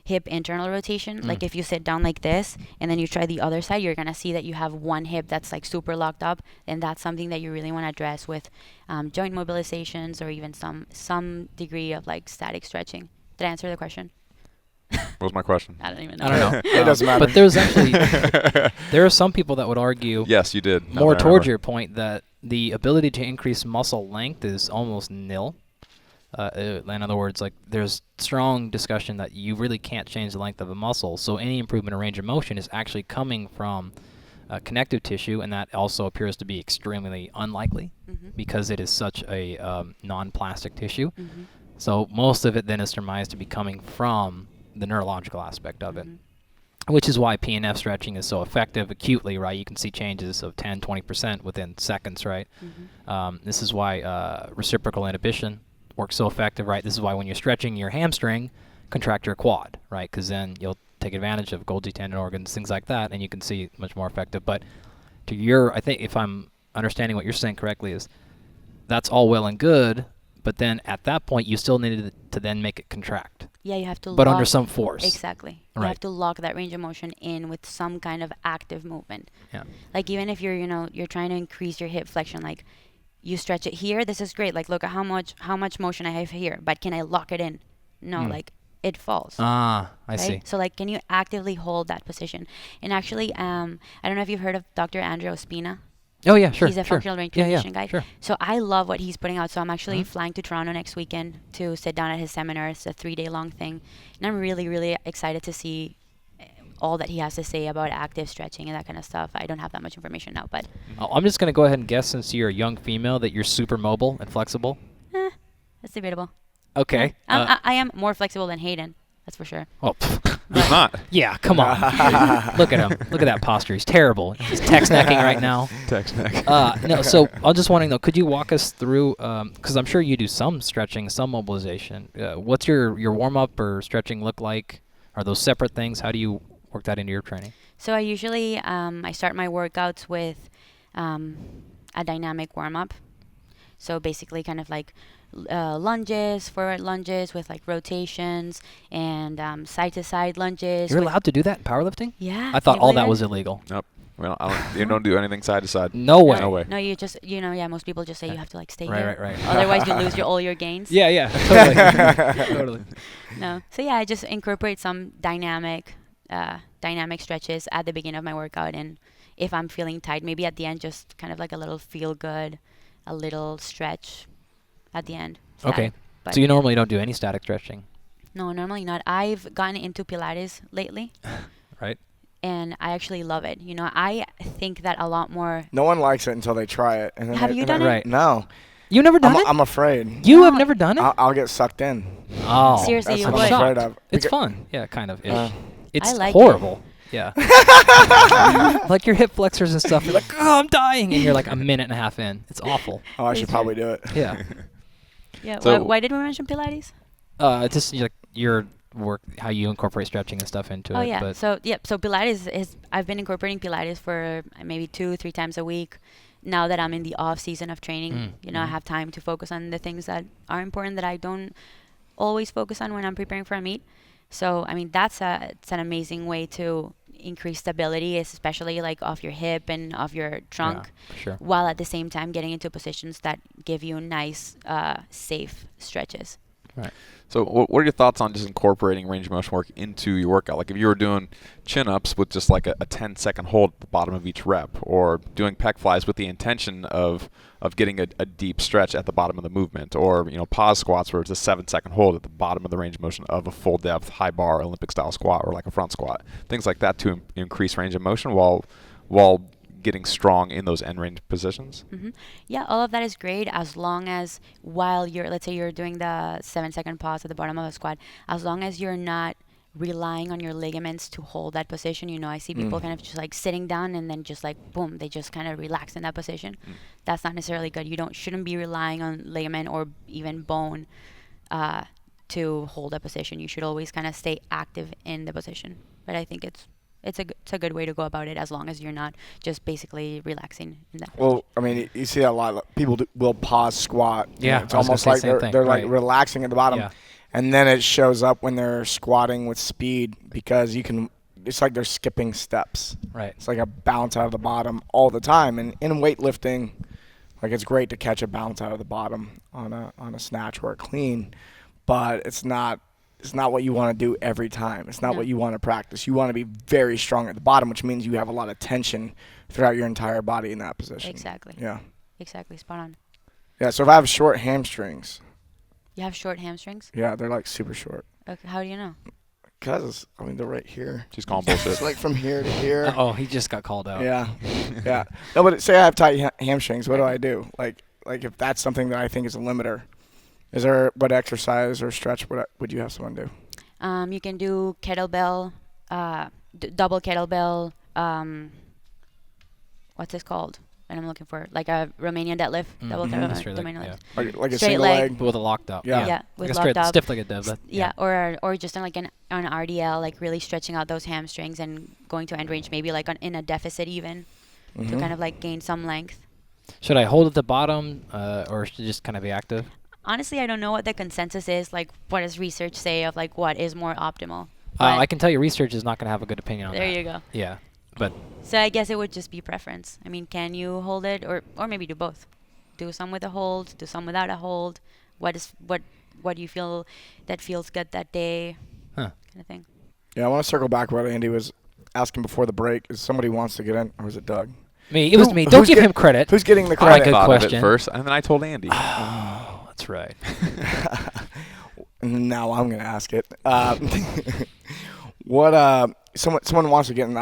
hip internal rotation. Like if you sit down like this and then you try the other side, you're gonna see that you have one hip that's like super locked up, and that's something that you really want to address with joint mobilizations or even some degree of like static stretching. Did I answer the question? What was my question? I don't even know. I don't know. It doesn't matter. But there's actually there are some people that would argue Yes, you did. Now more that I towards remember. your point that the ability to increase muscle length is almost nil. In other words, like there's strong discussion that you really can't change the length of a muscle. So any improvement in range of motion is actually coming from connective tissue, and that also appears to be extremely unlikely because it is such a non-plastic tissue. So most of it then is surmised to be coming from the neurological aspect of it, which is why PNF stretching is so effective acutely, right? You can see changes of 10, 20% within seconds, right? This is why reciprocal inhibition works so effective, right? This is why when you're stretching your hamstring, contract your quad, right? Because then you'll take advantage of Golgi tendon organs, things like that, and you can see much more effective. But to your, I think if I'm understanding what you're saying correctly, is that's all well and good, but then at that point you still needed to then make it contract. Yeah, you have to But lock, under some force. Exactly. You Right. have to lock that range of motion in with some kind of active movement. Yeah. Like even if you're trying to increase your hip flexion, like you stretch it here, this is great. Like look at how much motion I have here, but can I lock it in? No, like it falls. Ah, I right? see. So like can you actively hold that position? And actually, I don't know if you've heard of Dr. Andrea Ospina. Oh yeah, sure. He's a sure. functional range yeah, conditioning guy. Sure. So I love what he's putting out. So I'm actually flying to Toronto next weekend to sit down at his seminar. It's a 3-day long thing. And I'm really, really excited to see all that he has to say about active stretching and that kind of stuff. I don't have that much information now, but I'm just going to go ahead and guess, since you're a young female, that you're super mobile and flexible. that's debatable. Okay. I am more flexible than Hayden. That's for sure. Oh, He's not. yeah, come on. Look at him. Look at that posture. He's terrible. He's text-necking right now. Text neck. No, so I'm just wondering, though, could you walk us through, because I'm sure you do some stretching, some mobilization. What's your warm-up or stretching look like? Are those separate things? How do you work that into your training? So I usually I start my workouts with a dynamic warm-up. So basically kind of like lunges, forward lunges with like rotations and side-to-side lunges. You're with- allowed to do that in powerlifting? Yeah. I thought can you all believe that it? was illegal. Nope. Well, you don't do anything side to side. No way. No way. No, you just, yeah, most people just say you have to like stay Right, here. right, right. Otherwise you lose all your gains. Yeah, totally. Totally. No. So yeah, I just incorporate some dynamic stretches at the beginning of my workout, and if I'm feeling tight, maybe at the end, just kind of like a little feel good, a little stretch at the end. Okay. But So you normally don't do any static stretching, No, normally not. I've gotten into Pilates lately, right? and I actually love it. You know, I think that a lot more. No one likes it until they try it. And then Have they- you and done then- it? Right. No. You've never done it? I'm afraid. You No. have never done it? I'll get sucked in. Oh, Seriously, That's you what would. I'm shocked. afraid of. It's Beca- fun. Yeah, kind of. Uh, It's I like horrible. Yeah. Like your hip flexors and stuff. You're like, oh, I'm dying. And you're like a minute and a half in. It's awful. Oh, I should probably do it. Yeah. Yeah. So- why did we mention Pilates? Just like your work, how you incorporate stretching and stuff into Oh it. yeah. But So Pilates is. I've been incorporating Pilates for maybe 2-3 times a week. Now that I'm in the off season of training, I have time to focus on the things that are important that I don't always focus on when I'm preparing for a meet. So I mean it's an amazing way to increase stability, especially like off your hip and off your trunk, Yeah, for sure. while at the same time getting into positions that give you nice, safe stretches. Right. So what are your thoughts on just incorporating range of motion work into your workout? Like if you were doing chin-ups with just like a 10-second hold at the bottom of each rep, or doing pec flies with the intention of getting a deep stretch at the bottom of the movement, or pause squats where it's a 7-second hold at the bottom of the range of motion of a full depth high bar Olympic style squat or like a front squat. Things like that to increase range of motion while getting strong in those end range positions. Yeah, all of that is great as long as while let's say you're doing the 7-second pause at the bottom of a squat, as long as you're not relying on your ligaments to hold that position. I see people kind of just like sitting down and then just like boom, they just kind of relax in that position. That's not necessarily good. You shouldn't be relying on ligament or even bone to hold a position. You should always kind of stay active in the position. But I think it's a good way to go about it as long as you're not just basically relaxing in that. Well, I mean, you see that a lot. People will pause squat. Yeah, It's I was gonna almost say like same thing, they're like right. relaxing at the bottom. Yeah. And then it shows up when they're squatting with speed because it's like they're skipping steps. Right. It's like a bounce out of the bottom all the time. And in weightlifting, like it's great to catch a bounce out of the bottom on a snatch or a clean, but it's not what you want to do every time. It's not No. what you want to practice. You want to be very strong at the bottom, which means you have a lot of tension throughout your entire body in that position. Exactly. Yeah. Exactly. Spot on. Yeah, so if I have short hamstrings, You have short hamstrings? yeah, they're like super short. Okay. How do you know? Because, I mean, they're right here. She's calling bullshit. It's like from here to here. Oh, he just got called out. Yeah. Yeah. No, but say I have tight hamstrings, what do I do? Like if that's something that I think is a limiter, what exercise or stretch would you have someone do? You can do kettlebell, double kettlebell. What's this called? And I'm looking for like a Romanian deadlift, double kettlebell, Straight leg, Romanian yeah. deadlift. Like a Straight single leg. leg? But with a locked up. Yeah. Yeah, with like a locked straight, up. stiff like a deadlift. Yeah, or just on like an RDL, like really stretching out those hamstrings and going to end range, maybe like in a deficit even, to kind of like gain some length. Should I hold at the bottom, or should it just kind of be active? Honestly, I don't know what the consensus is. Like, what does research say of like what is more optimal? I can tell you, research is not going to have a good opinion on that. There you go. Yeah, but So I guess it would just be preference. I mean, can you hold it, or maybe do both? Do some with a hold, do some without a hold. What do you feel that feels good that day? Huh. Kind of thing. Yeah, I want to circle back what Andy was asking before the break. Is somebody wants to get in, or is it Doug? me. It was me. Don't give him credit. Who's getting the I credit? Good thought of question. it first, and then I told Andy. Oh, that's right. Now I'm going to ask it. Someone wants to get in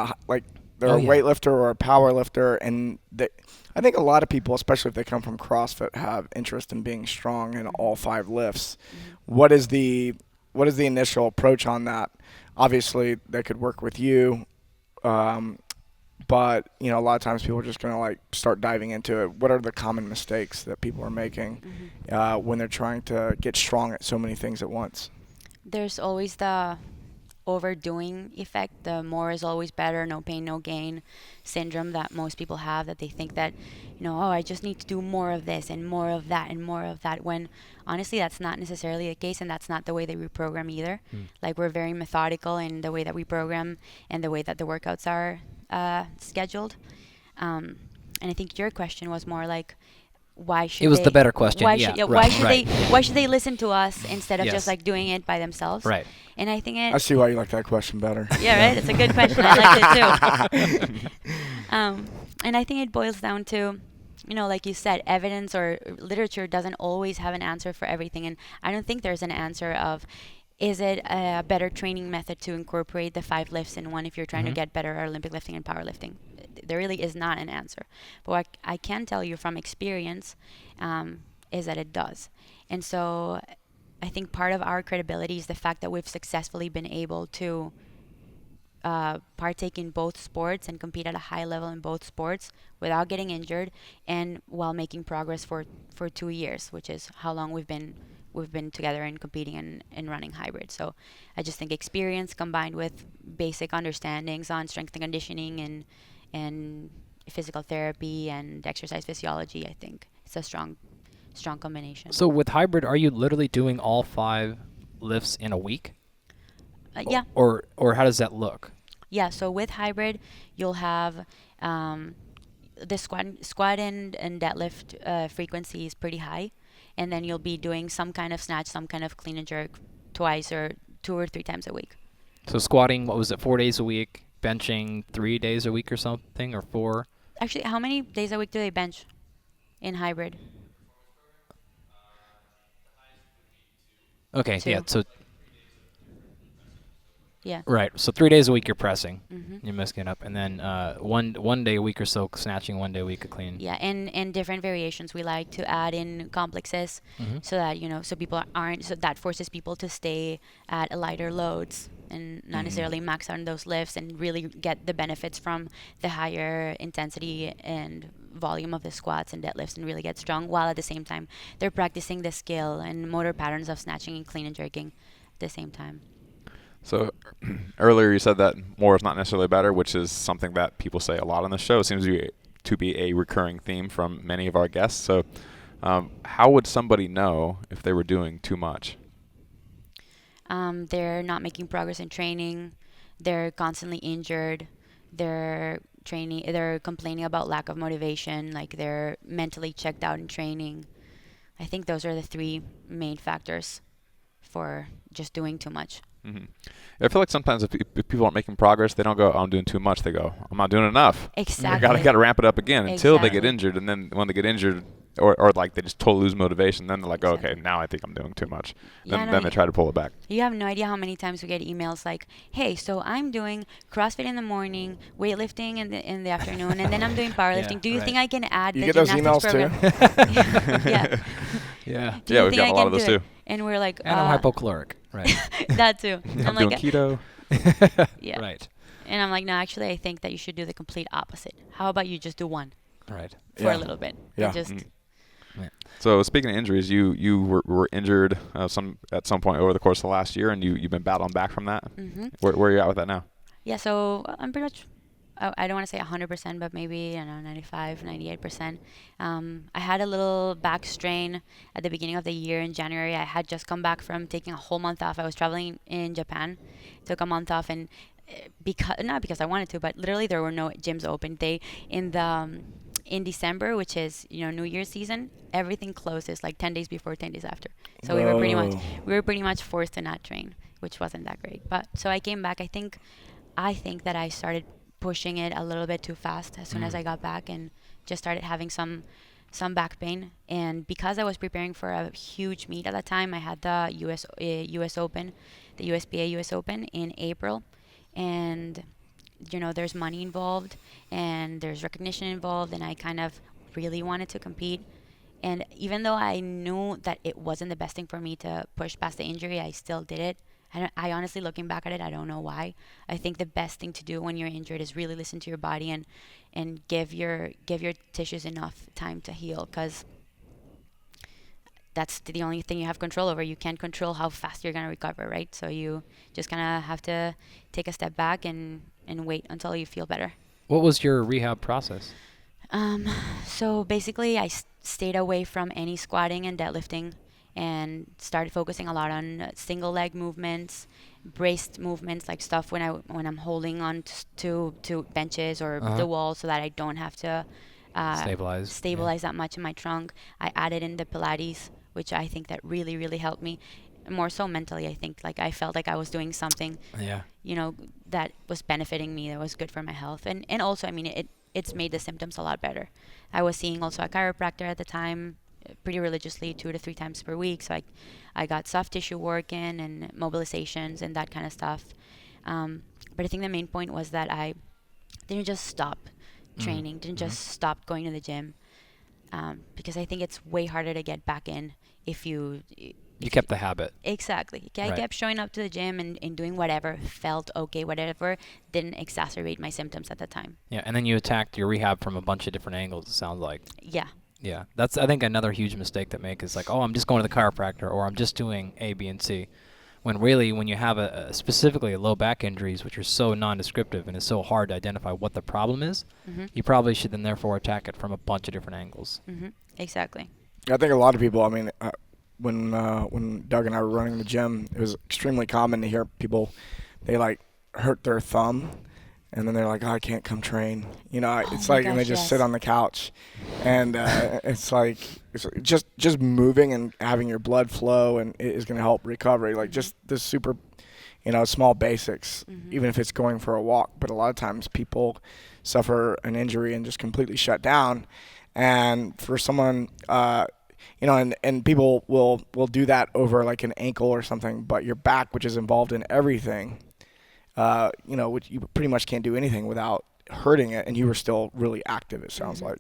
they're Oh, a yeah. weightlifter or a power lifter, and I think a lot of people, especially if they come from CrossFit, have interest in being strong in all 5 lifts. What is the initial approach on that? Obviously, they could work with you, but a lot of times people are just going to like start diving into it. What are the common mistakes that people are making when they're trying to get strong at so many things at once? There's always the overdoing effect. The more is always better, no pain, no gain syndrome that most people have, that they think that, I just need to do more of this and more of that and more of that, when honestly that's not necessarily the case, and that's not the way that we program either. Like, we're very methodical in the way that we program and the way that the workouts are scheduled. And I think your question was more like, why should It was they, the better question. Why Yeah, should, right, why should they listen to us instead of Yes. just like doing it by themselves? Right. And I think I see why you like that question better. yeah, right. It's a good question. I liked it too. And I think it boils down to, like you said, evidence or literature doesn't always have an answer for everything. And I don't think there's an answer of, is it a better training method to incorporate the 5 lifts in one if you're trying to get better at Olympic lifting and powerlifting? There really is not an answer. But what I can tell you from experience is that it does. And so I think part of our credibility is the fact that we've successfully been able to partake in both sports and compete at a high level in both sports without getting injured, and while making progress for 2 years, which is how long we've been together and competing and running hybrid. So I just think experience combined with basic understandings on strength and conditioning and physical therapy and exercise physiology, I think it's a strong combination. So with hybrid, are you literally doing all 5 lifts in a week? Yeah. Or how does that look? Yeah, so with hybrid, you'll have the squat and deadlift frequency is pretty high, and then you'll be doing some kind of snatch, some kind of clean and jerk twice or 2 or 3 times a week. So squatting, what was it, 4 days a week? Benching 3 days a week or something, or 4? Actually, how many days a week do they bench in hybrid? Okay, yeah. 2. So Yeah. right. So 3 days a week you're pressing. Mhm. You're mixing it up, and then one day a week or so snatching, 1 day a week of clean. Yeah, and different variations. We like to add in complexes so that, so people aren't, so that forces people to stay at a lighter loads and not necessarily max out on those lifts and really get the benefits from the higher intensity and volume of the squats and deadlifts and really get strong, while at the same time they're practicing the skill and motor patterns of snatching and clean and jerking at the same time. So earlier you said that more is not necessarily better, which is something that people say a lot on the show. It seems to be a recurring theme from many of our guests. So how would somebody know if they were doing too much? They're not making progress in training. They're constantly injured. They're complaining about lack of motivation, like they're mentally checked out in training. I think those are the 3 main factors for just doing too much. Mm-hmm. I feel like sometimes if people aren't making progress, they don't go, "Oh, I'm doing too much." They go, "I'm not doing enough." Exactly. I gotta ramp it up again until they get Exactly. injured, and then when they get injured, or like they just totally lose motivation, then they're like, "Oh, okay, Exactly. now I think I'm doing too much." Yeah, Then no, then they try to pull it back. You have no idea how many times we get emails like, "Hey, so I'm doing CrossFit in the morning, weightlifting in the afternoon, and then I'm doing powerlifting. Do you right. think I can add You the get those gymnastics emails program?" Yeah. Yeah. Do you Yeah, we've think got I a lot can of those do it? too. And we're like, And I'm hypocaloric. Right. that too. I'm like, doing keto. yeah. Right. And I'm like, no, actually, I think that you should do the complete opposite. How about you just do one Right. for Yeah. a little bit? Yeah. And just Mm. So speaking of injuries, you were injured at some point over the course of the last year, and you've been battling back from that. hmm Where are you at with that now? Yeah, so I'm pretty much, I don't want to say 100%, but maybe, 95, 98%. I had a little back strain at the beginning of the year in January. I had just come back from taking a whole month off. I was traveling in Japan, took a month off, and not because I wanted to, but literally there were no gyms open. In December, which is, New Year's season, everything closes like 10 days before, 10 days after. So we were pretty much forced to not train, which wasn't that great. But so I came back. I think that I started pushing it a little bit too fast as soon as I got back, and just started having some back pain. And because I was preparing for a huge meet at that time, I had the US Open, the USPA US Open in April, and there's money involved and there's recognition involved, and I kind of really wanted to compete. And even though I knew that it wasn't the best thing for me to push past the injury, I still did it. I honestly, looking back at it, I don't know why. I think the best thing to do when you're injured is really listen to your body and give your tissues enough time to heal, because that's the only thing you have control over. You can't control how fast you're going to recover, right? So you just kind of have to take a step back and wait until you feel better. What was your rehab process? So basically, I stayed away from any squatting and deadlifting, and started focusing a lot on single leg movements, braced movements, like stuff when I'm holding on to benches or the wall, so that I don't have to stabilize that much in my trunk. I added in the Pilates, which I think that really, really helped me. More so mentally, I think. Like, I felt like I was doing something, that was benefiting me, that was good for my health. And also, I mean, it's made the symptoms a lot better. I was seeing also a chiropractor at the time, pretty religiously, 2 to 3 times per week. So I got soft tissue work in and mobilizations and that kind of stuff. But I think the main point was that I didn't just stop training, didn't just stop going to the gym, because I think it's way harder to get back in if you kept the habit. Exactly. I kept showing up to the gym and doing whatever felt okay, whatever didn't exacerbate my symptoms at the time. Yeah, and then you attacked your rehab from a bunch of different angles, it sounds like. Yeah. Yeah, that's, I think, another huge mistake to make is like, oh, I'm just going to the chiropractor, or I'm just doing A, B, and C. When really, when you have specifically low back injuries, which are so non-descriptive and it's so hard to identify what the problem is, you probably should then therefore attack it from a bunch of different angles. Exactly. I think a lot of people, I mean, when Doug and I were running the gym, it was extremely common to hear people, they like hurt their thumb and then they're like, oh, I can't come train. You know, Oh it's my like, and they gosh, just yes. sit on the couch, and it's like it's just moving and having your blood flow, and it is going to help recovery. Like just the super, small basics, even if it's going for a walk. But a lot of times people suffer an injury and just completely shut down, and for someone. And people will do that over like an ankle or something, but your back, which is involved in everything, which you pretty much can't do anything without hurting it, and you were still really active, it sounds like.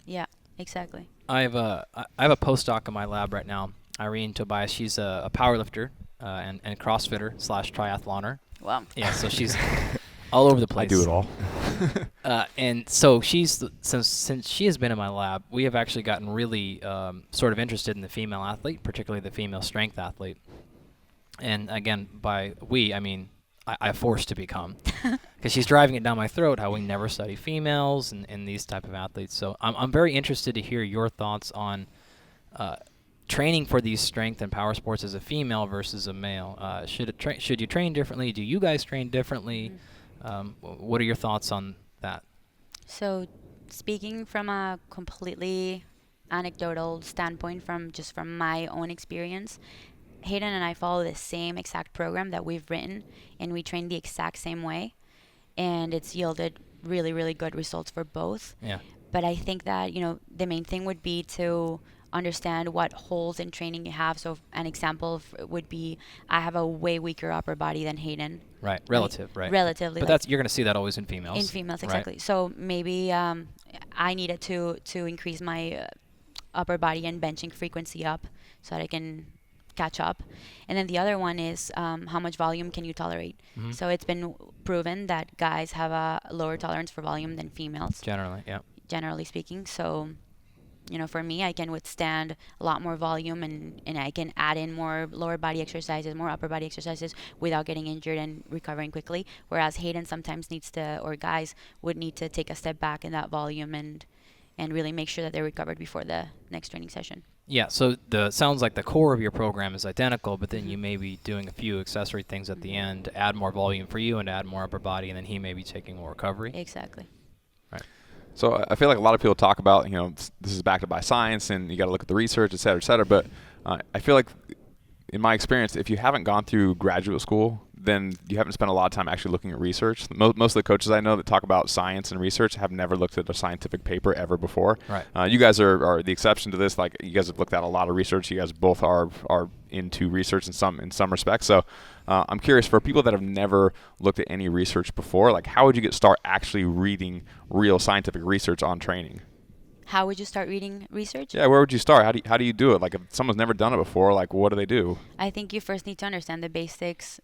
Yeah, exactly. I have a postdoc in my lab right now, Irene Tobias. She's a powerlifter and CrossFitter / triathloner. Wow. Yeah, so she's all over the I place. do it all. And so since she has been in my lab, we have actually gotten really sort of interested in the female athlete, particularly the female strength athlete. And again, by we, I mean I forced to become, because she's driving it down my throat how we never study females and these type of athletes. So I'm very interested to hear your thoughts on training for these strength and power sports as a female versus a male. Should you train differently? Do you guys train differently? What are your thoughts on that? So, speaking from a completely anecdotal standpoint, from my own experience, Hayden and I follow the same exact program that we've written, and we train the exact same way, and it's yielded really, really good results for both. Yeah. But I think that, the main thing would be to understand what holes in training you have. So an example would be, I have a way weaker upper body than Hayden. Right. Relative. Right. Relatively. But you're going to see that always in females. In females, right? exactly. So maybe I needed to increase my upper body and benching frequency up so that I can catch up. And then the other one is how much volume can you tolerate? Mm-hmm. So it's been proven that guys have a lower tolerance for volume than females. Generally speaking. So, for me, I can withstand a lot more volume, and I can add in more lower body exercises, more upper body exercises without getting injured and recovering quickly. Whereas Hayden sometimes or guys would need to take a step back in that volume and really make sure that they're recovered before the next training session. Yeah, so sounds like the core of your program is identical, but then you may be doing a few accessory things at the end to add more volume for you and to add more upper body, and then he may be taking more recovery. Exactly. Right. So I feel like a lot of people talk about, this is backed up by science and you got to look at the research, et cetera, but I feel like in my experience, if you haven't gone through graduate school, then you haven't spent a lot of time actually looking at research. Most of the coaches I know that talk about science and research have never looked at a scientific paper ever before. Right. You guys are the exception to this. Like, you guys have looked at a lot of research. You guys both are into research in some respects. So I'm curious, for people that have never looked at any research before, like, how would you start actually reading real scientific research on training? How would you start reading research? Yeah, where would you start? How do you do it? Like, if someone's never done it before, like, what do they do? I think you first need to understand the basics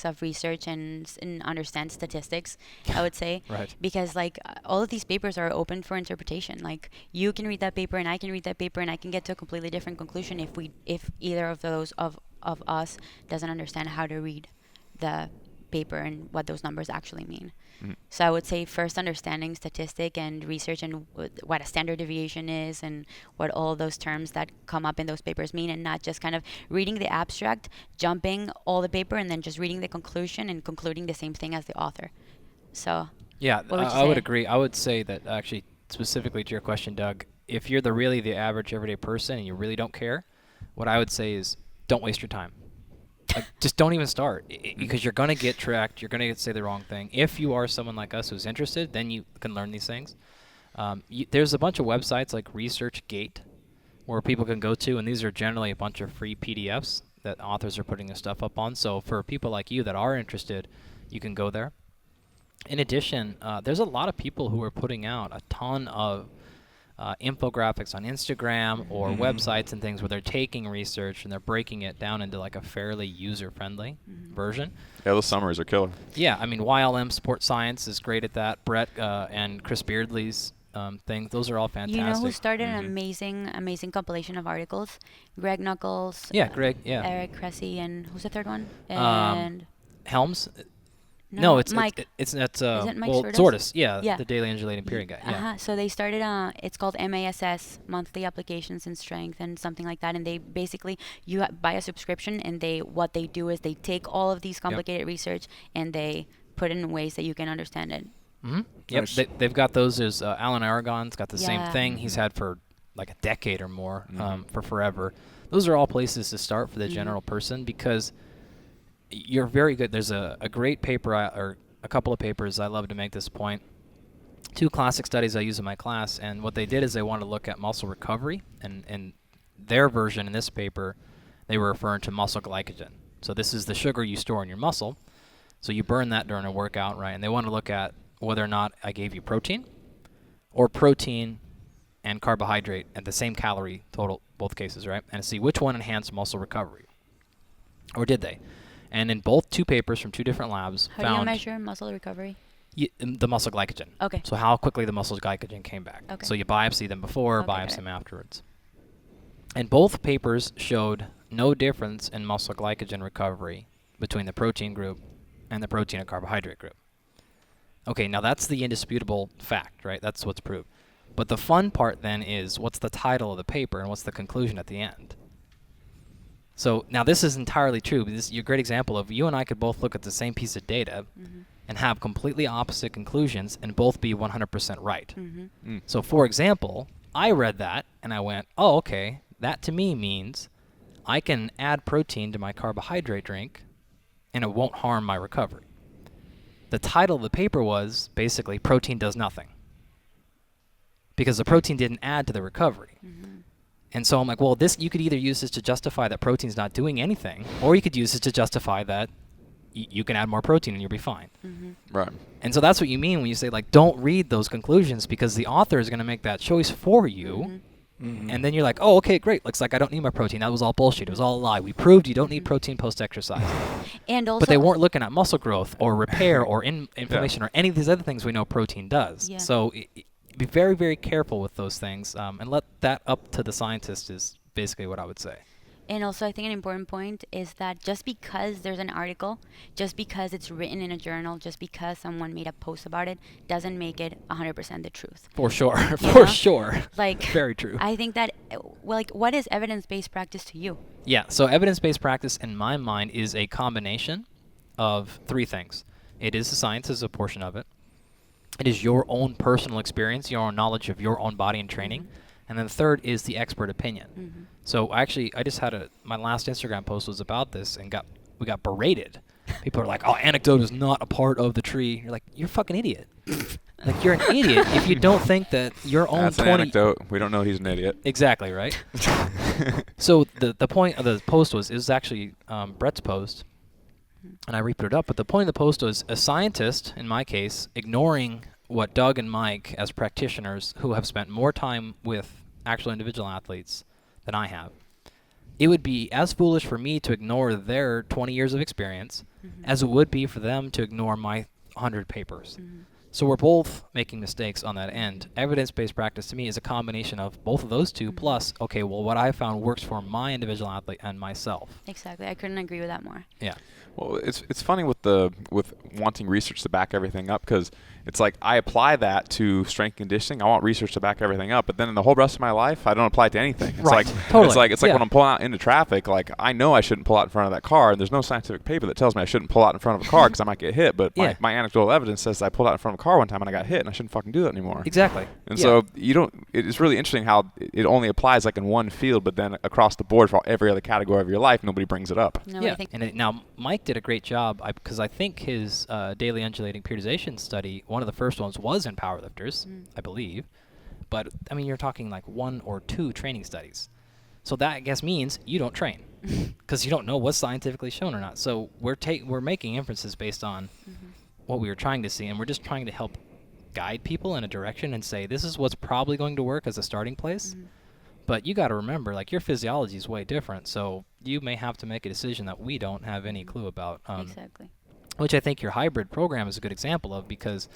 of research and understand statistics, I would say. Right. Because, like, all of these papers are open for interpretation. Like, you can read that paper and I can read that paper and I can get to a completely different conclusion if either of those of us doesn't understand how to read the paper and what those numbers actually mean. So I would say first understanding statistic and research and what a standard deviation is and what all those terms that come up in those papers mean, and not just kind of reading the abstract, jumping all the paper, and then just reading the conclusion and concluding the same thing as the author. So yeah, what would you I would say? agree. I would say that actually, specifically to your question, Doug, if you're really the average everyday person and you really don't care, what I would say is don't waste your time. Like, just don't even start, because you're going to get tracked. You're going to say the wrong thing. If you are someone like us who's interested, then you can learn these things. There's a bunch of websites like ResearchGate where people can go to, and these are generally a bunch of free PDFs that authors are putting their stuff up on. So for people like you that are interested, you can go there. In addition, there's a lot of people who are putting out a ton of infographics on Instagram or websites and things where they're taking research and they're breaking it down into like a fairly user-friendly version. Yeah, those summaries are killer. Yeah, I mean, YLM Sport Science is great at that. Brett and Chris Beardley's things, those are all fantastic. You know who started an amazing compilation of articles? Greg Knuckles. Yeah, Greg, yeah. Eric Cressy, and who's the third one? And Helms? no, it's Mike. It's Is it Mike Zordis, yeah, Yeah. the daily undulating period guy. Yeah. So they started, it's called MASS, Monthly Applications in Strength, and something like that. And they basically, buy a subscription, and what they do is they take all of these complicated research and they put it in ways that you can understand it. Mm-hmm. Yep, Nice. they've got those. Is Alan Aragon's got the same Yeah. thing. He's had for like a decade or more, Mhm. for forever. Those are all places to start for the general person, because you're very good. There's a great paper, or a couple of papers I love to make this point. 2 classic studies I use in my class, and what they did is they wanted to look at muscle recovery, and their version in this paper, they were referring to muscle glycogen. So this is the sugar you store in your muscle. So you burn that during a workout, right? And they want to look at whether or not I gave you protein, or protein and carbohydrate at the same calorie total, both cases, right? And see which one enhanced muscle recovery. Or did they? And in both 2 papers from 2 different labs How do you found measure muscle recovery? the muscle glycogen. Okay. So how quickly the muscle glycogen came back. Okay. So you biopsy them before, Okay, got biopsy it. them afterwards. And both papers showed no difference in muscle glycogen recovery between the protein group and the protein and carbohydrate group. Okay, now that's the indisputable fact, right? That's what's proved. But the fun part then is, what's the title of the paper and what's the conclusion at the end? So now this is entirely true. But this is a great example of you and I could both look at the same piece of data and have completely opposite conclusions and both be 100% right. Mm. So for example, I read that and I went, oh, okay, that to me means I can add protein to my carbohydrate drink and it won't harm my recovery. The title of the paper was basically protein does nothing, because the protein didn't add to the recovery. And so I'm like, well, this, you could either use this to justify that protein's not doing anything, or you could use it to justify that you can add more protein and you'll be fine. Right. And so that's what you mean when you say, like, don't read those conclusions, because the author is going to make that choice for you. And then you're like, oh, okay, great. Looks like I don't need my protein. That was all bullshit. It was all a lie. We proved you don't need protein post-exercise. And also, But they weren't looking at muscle growth or repair or inflammation or any of these other things we know protein does. Yeah. So be very, very careful with those things, and let that up to the scientist is basically what I would say. And also, I think an important point is that just because there's an article, just because it's written in a journal, just because someone made a post about it, doesn't make it 100% the truth. For sure. You For know? sure. Like, Very true. I think that, like, what is evidence-based practice to you? Yeah, so evidence-based practice, in my mind, is a combination of 3 things. It is the science as a portion of it. It is your own personal experience, your own knowledge of your own body and training. And then the third is the expert opinion. So actually, I just had my last Instagram post was about this, and we got berated. People are like, oh, anecdote is not a part of the tree. You're like, you're a fucking idiot. Like, you're an idiot if you don't think that your own That's an 20... anecdote. We don't know he's an idiot. Exactly, right? So the point of the post was actually Brett's post, and I re-put it up. But the point of the post was a scientist, in my case, ignoring what Doug and Mike, as practitioners who have spent more time with actual individual athletes than I have. It would be as foolish for me to ignore their 20 years of experience as it would be for them to ignore my 100 papers. So we're both making mistakes on that end. Evidence-based practice to me is a combination of both of those two, plus, okay, well, what I found works for my individual athlete and myself. Exactly. I couldn't agree with that more. Yeah. Well, it's funny with wanting research to back everything up, because it's like I apply that to strength conditioning. I want research to back everything up, but then in the whole rest of my life, I don't apply it to anything. It's Right. like Totally. it's like Yeah. when I'm pulling out into traffic, like I know I shouldn't pull out in front of that car, and there's no scientific paper that tells me I shouldn't pull out in front of a car because I might get hit. But Yeah. my anecdotal evidence says I pulled out in front of a car one time and I got hit, and I shouldn't fucking do that anymore. Exactly. And Yeah. so you don't. It's really interesting how it only applies like in one field, but then across the board for every other category of your life, nobody brings it up. No, Yeah, I think and now Mike did a great job, because I think his daily undulating periodization study, one of the first ones, was in powerlifters, I believe. But I mean, you're talking like 1 or 2 training studies, so that I guess means you don't train, because you don't know what's scientifically shown or not. So we're making inferences based on what we were trying to see, and we're just trying to help guide people in a direction and say this is what's probably going to work as a starting place. But you got to remember, like, your physiology is way different, so you may have to make a decision that we don't have any clue about. exactly. Which I think your hybrid program is a good example of, because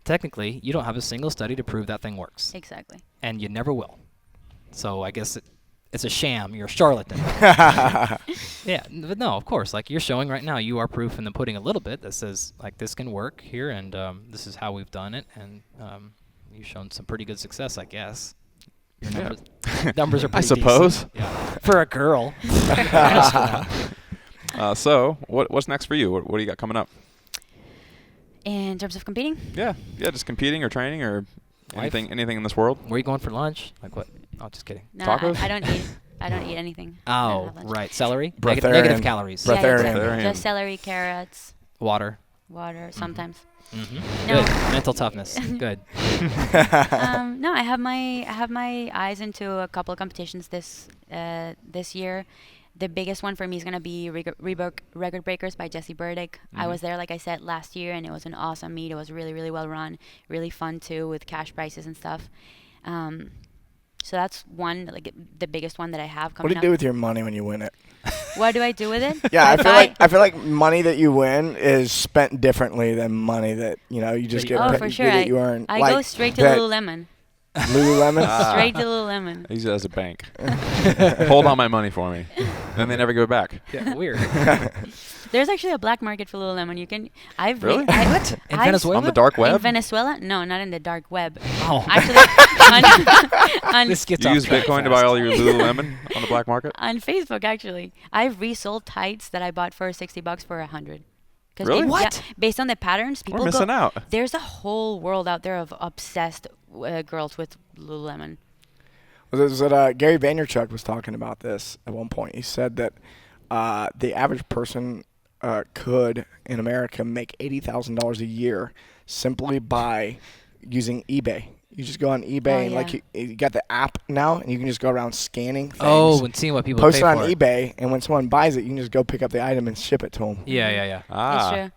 technically you don't have a single study to prove that thing works, Exactly. and you never will. So I guess it's a sham. You're a charlatan. Yeah, but no, of course. Like, you're showing right now, you are proof in the pudding a little bit that says, like, this can work here, and this is how we've done it, and you've shown some pretty good success, I guess. Your numbers are I pretty suppose. decent. Yeah. For a girl. So what's next for you? What do you got coming up? In terms of competing, Yeah, just competing or training or Life. anything in this world. Where are you going for lunch? Like what? Oh, just kidding. no, Tacos? I don't eat. I don't eat anything. I don't Oh, have lunch. right. Celery? Breatharian. Negative calories. Breath- Yeah, Breatharian. exactly. Breatharian. Just celery, carrots, Water. water, sometimes. Mm-hmm. No. Good. Mental toughness. Good. No, I have my eyes into a couple of competitions this year. The biggest one for me is gonna be Record Breakers by Jesse Burdick. I was there, like I said, last year, and it was an awesome meet. It was really, really well run, really fun too, with cash prizes and stuff. So that's one, like the biggest one that I have What coming do you up. do with your money when you win it? What do I do with it? Yeah, buy- I feel like money that you win is spent differently than money that you just get. Oh, pa- for sure. that you earn. I like go straight to that Lululemon. Lululemon. Straight to Lululemon. I use it as a bank. Hold on my money for me. Then they never give it back. Yeah, weird. There's actually a black market for Lululemon. You can. I've Really? What? In Venezuela? On the dark In web? Venezuela? No, not in the dark web. Oh. Actually, on This gets You off use track Bitcoin to fast. buy all your Lululemon on the black market? on Facebook, actually, I've resold tights that I bought for $60 for $100. Really? Yeah, What? based on the patterns, people We're missing out. There's a whole world out there of obsessed girls with Lululemon. Gary Vaynerchuk was talking about this at one point. He said that the average person could in America make $80,000 a year simply by using eBay. You just go on eBay and like yeah. you got the app now, and you can just go around scanning things. Oh, and seeing what people post pay it on for. eBay, and when someone buys it, you can just go pick up the item and ship it to them. Yeah. It's Ah, true.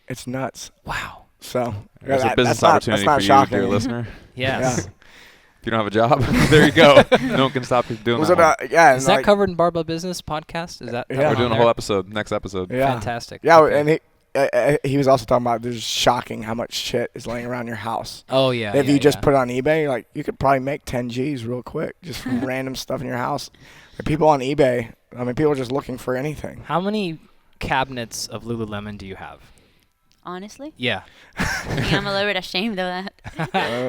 It's nuts. Wow. So there's a that- business that's opportunity not for you, shocking. dear listener. Yes. If you don't have a job, there you go. No one can stop you doing Was that. it one. yeah? Is and that like- covered in Barbell Business podcast? Is that Yeah. We're on doing a there? whole episode, next episode. Yeah. Fantastic. Yeah, Okay. and he was also talking about there's shocking how much shit is laying around your house. Oh yeah. If yeah, you just yeah. put it on eBay, like you could probably make 10 G's real quick just from random stuff in your house. The people on eBay, I mean, people are just looking for anything. How many cabinets of Lululemon do you have? Honestly, Yeah. I think I'm a little bit ashamed of that.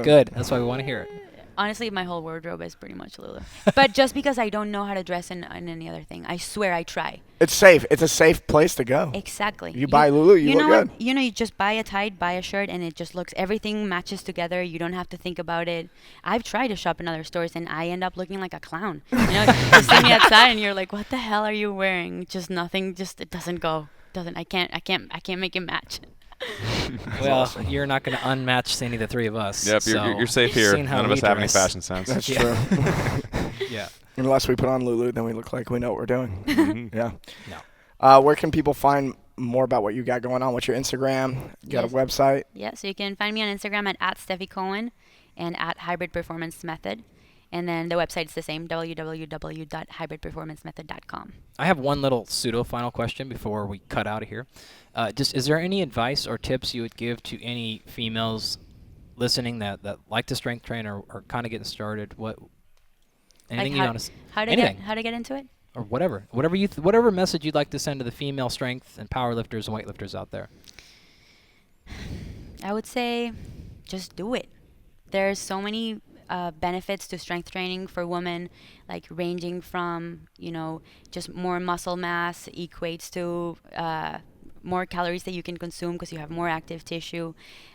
Good. That's why we want to hear it. Honestly, my whole wardrobe is pretty much Lulu. But just because I don't know how to dress in any other thing, I swear I try. It's safe. It's a safe place to go. Exactly. You buy Lulu, you know look what? good. You just buy a tight, buy a shirt, and it just looks, everything matches together. You don't have to think about it. I've tried to shop in other stores, and I end up looking like a clown. You see me outside, and you're like, what the hell are you wearing? Just nothing, it doesn't go. I can't make it match. Well, awesome. you're not going to unmatch any of the three of us. Yep, so you're safe here. seeing how None of we us have any dress- fashion sense. That's Yeah. true. Yeah. Unless we put on Lulu, then we look like we know what we're doing. Mhm. Yeah. No. Where can people find more about what you got going on? What's your Instagram? You got Yes. a website? Yeah, so you can find me on Instagram at Stephie Cohen and at Hybrid Performance Method. And then the website's the same, www.hybridperformancemethod.com. I have one little pseudo final question before we cut out of here. Just is there any advice or tips you would give to any females listening that like to strength train or kind of getting started? Anything you want to anything. How to get into it? or whatever message you'd like to send to the female strength and power lifters and weightlifters out there? I would say just do it. There's so many benefits to strength training for women, like ranging from, just more muscle mass equates to more calories that you can consume because you have more active tissue.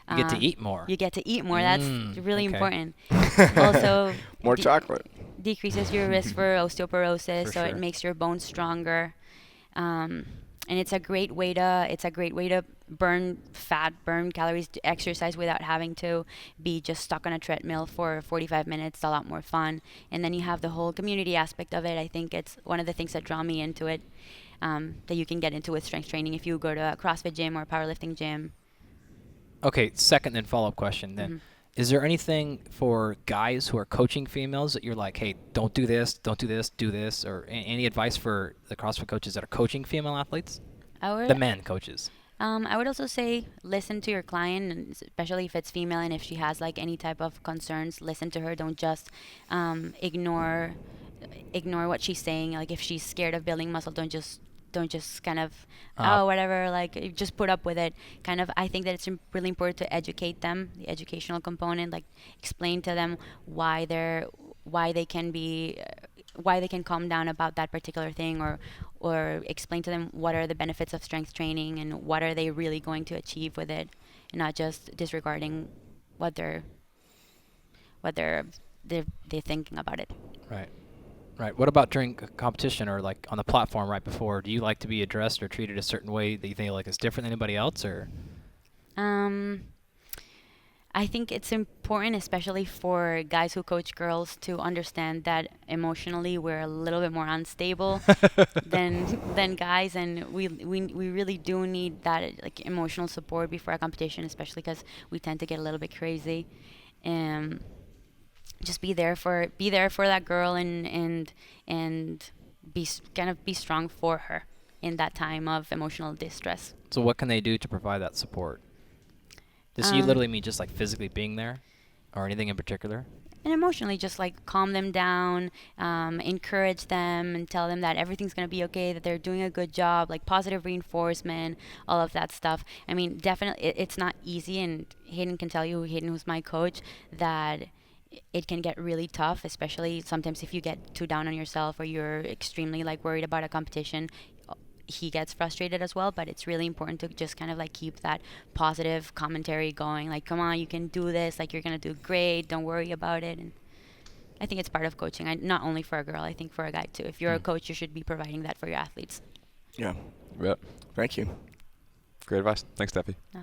You get to eat more. You get to eat more. That's really okay. important. Also, More chocolate. decreases your risk for osteoporosis, For so it sure. makes your bones stronger. And it's a great way to burn fat, burn calories, to exercise without having to be just stuck on a treadmill for 45 minutes. It's a lot more fun. And then you have the whole community aspect of it. I think it's one of the things that draw me into it, that you can get into with strength training if you go to a CrossFit gym or a powerlifting gym. Okay, second then follow-up question then. Mhm. Is there anything for guys who are coaching females that you're like, hey, don't do this, do this, or any advice for the CrossFit coaches that are coaching female athletes? I The men coaches. would also say listen to your client, and especially if it's female and if she has like any type of concerns, listen to her. Don't just ignore what she's saying. Like if she's scared of building muscle, don't just kind of whatever, like just put up with it. Kind of, I think that it's really important to educate them, the educational component, like explain to them why they can calm down about that particular thing, or explain to them what are the benefits of strength training and what are they really going to achieve with it. and not just disregarding what they're they're thinking about it. Right. Right. What about during competition or like on the platform right before? Do you like to be addressed or treated a certain way that you think like is different than anybody else, or? I think it's important, especially for guys who coach girls, to understand that emotionally we're a little bit more unstable than guys, and we really do need that like emotional support before a competition, especially because we tend to get a little bit crazy. Um, just be there for that girl, and kind of be strong for her in that time of emotional distress. So what can they do to provide that support? Does you literally mean just like physically being there, or anything in particular? And emotionally, just like calm them down, encourage them, and tell them that everything's gonna be okay, that they're doing a good job, like positive reinforcement, all of that stuff. I mean, definitely, it's not easy, and Hayden can tell you, Hayden, who's my coach, that it can get really tough, especially sometimes if you get too down on yourself or you're extremely like worried about a competition. He gets frustrated as well, but it's really important to just kind of like keep that positive commentary going, like, come on, you can do this, like, you're gonna do great, don't worry about it. And I think it's part of coaching, not only for a girl, I think for a guy too. If you're a coach, you should be providing that for your athletes. Yeah. Yep. Thank you. Great advice. Thanks, Stephie. No.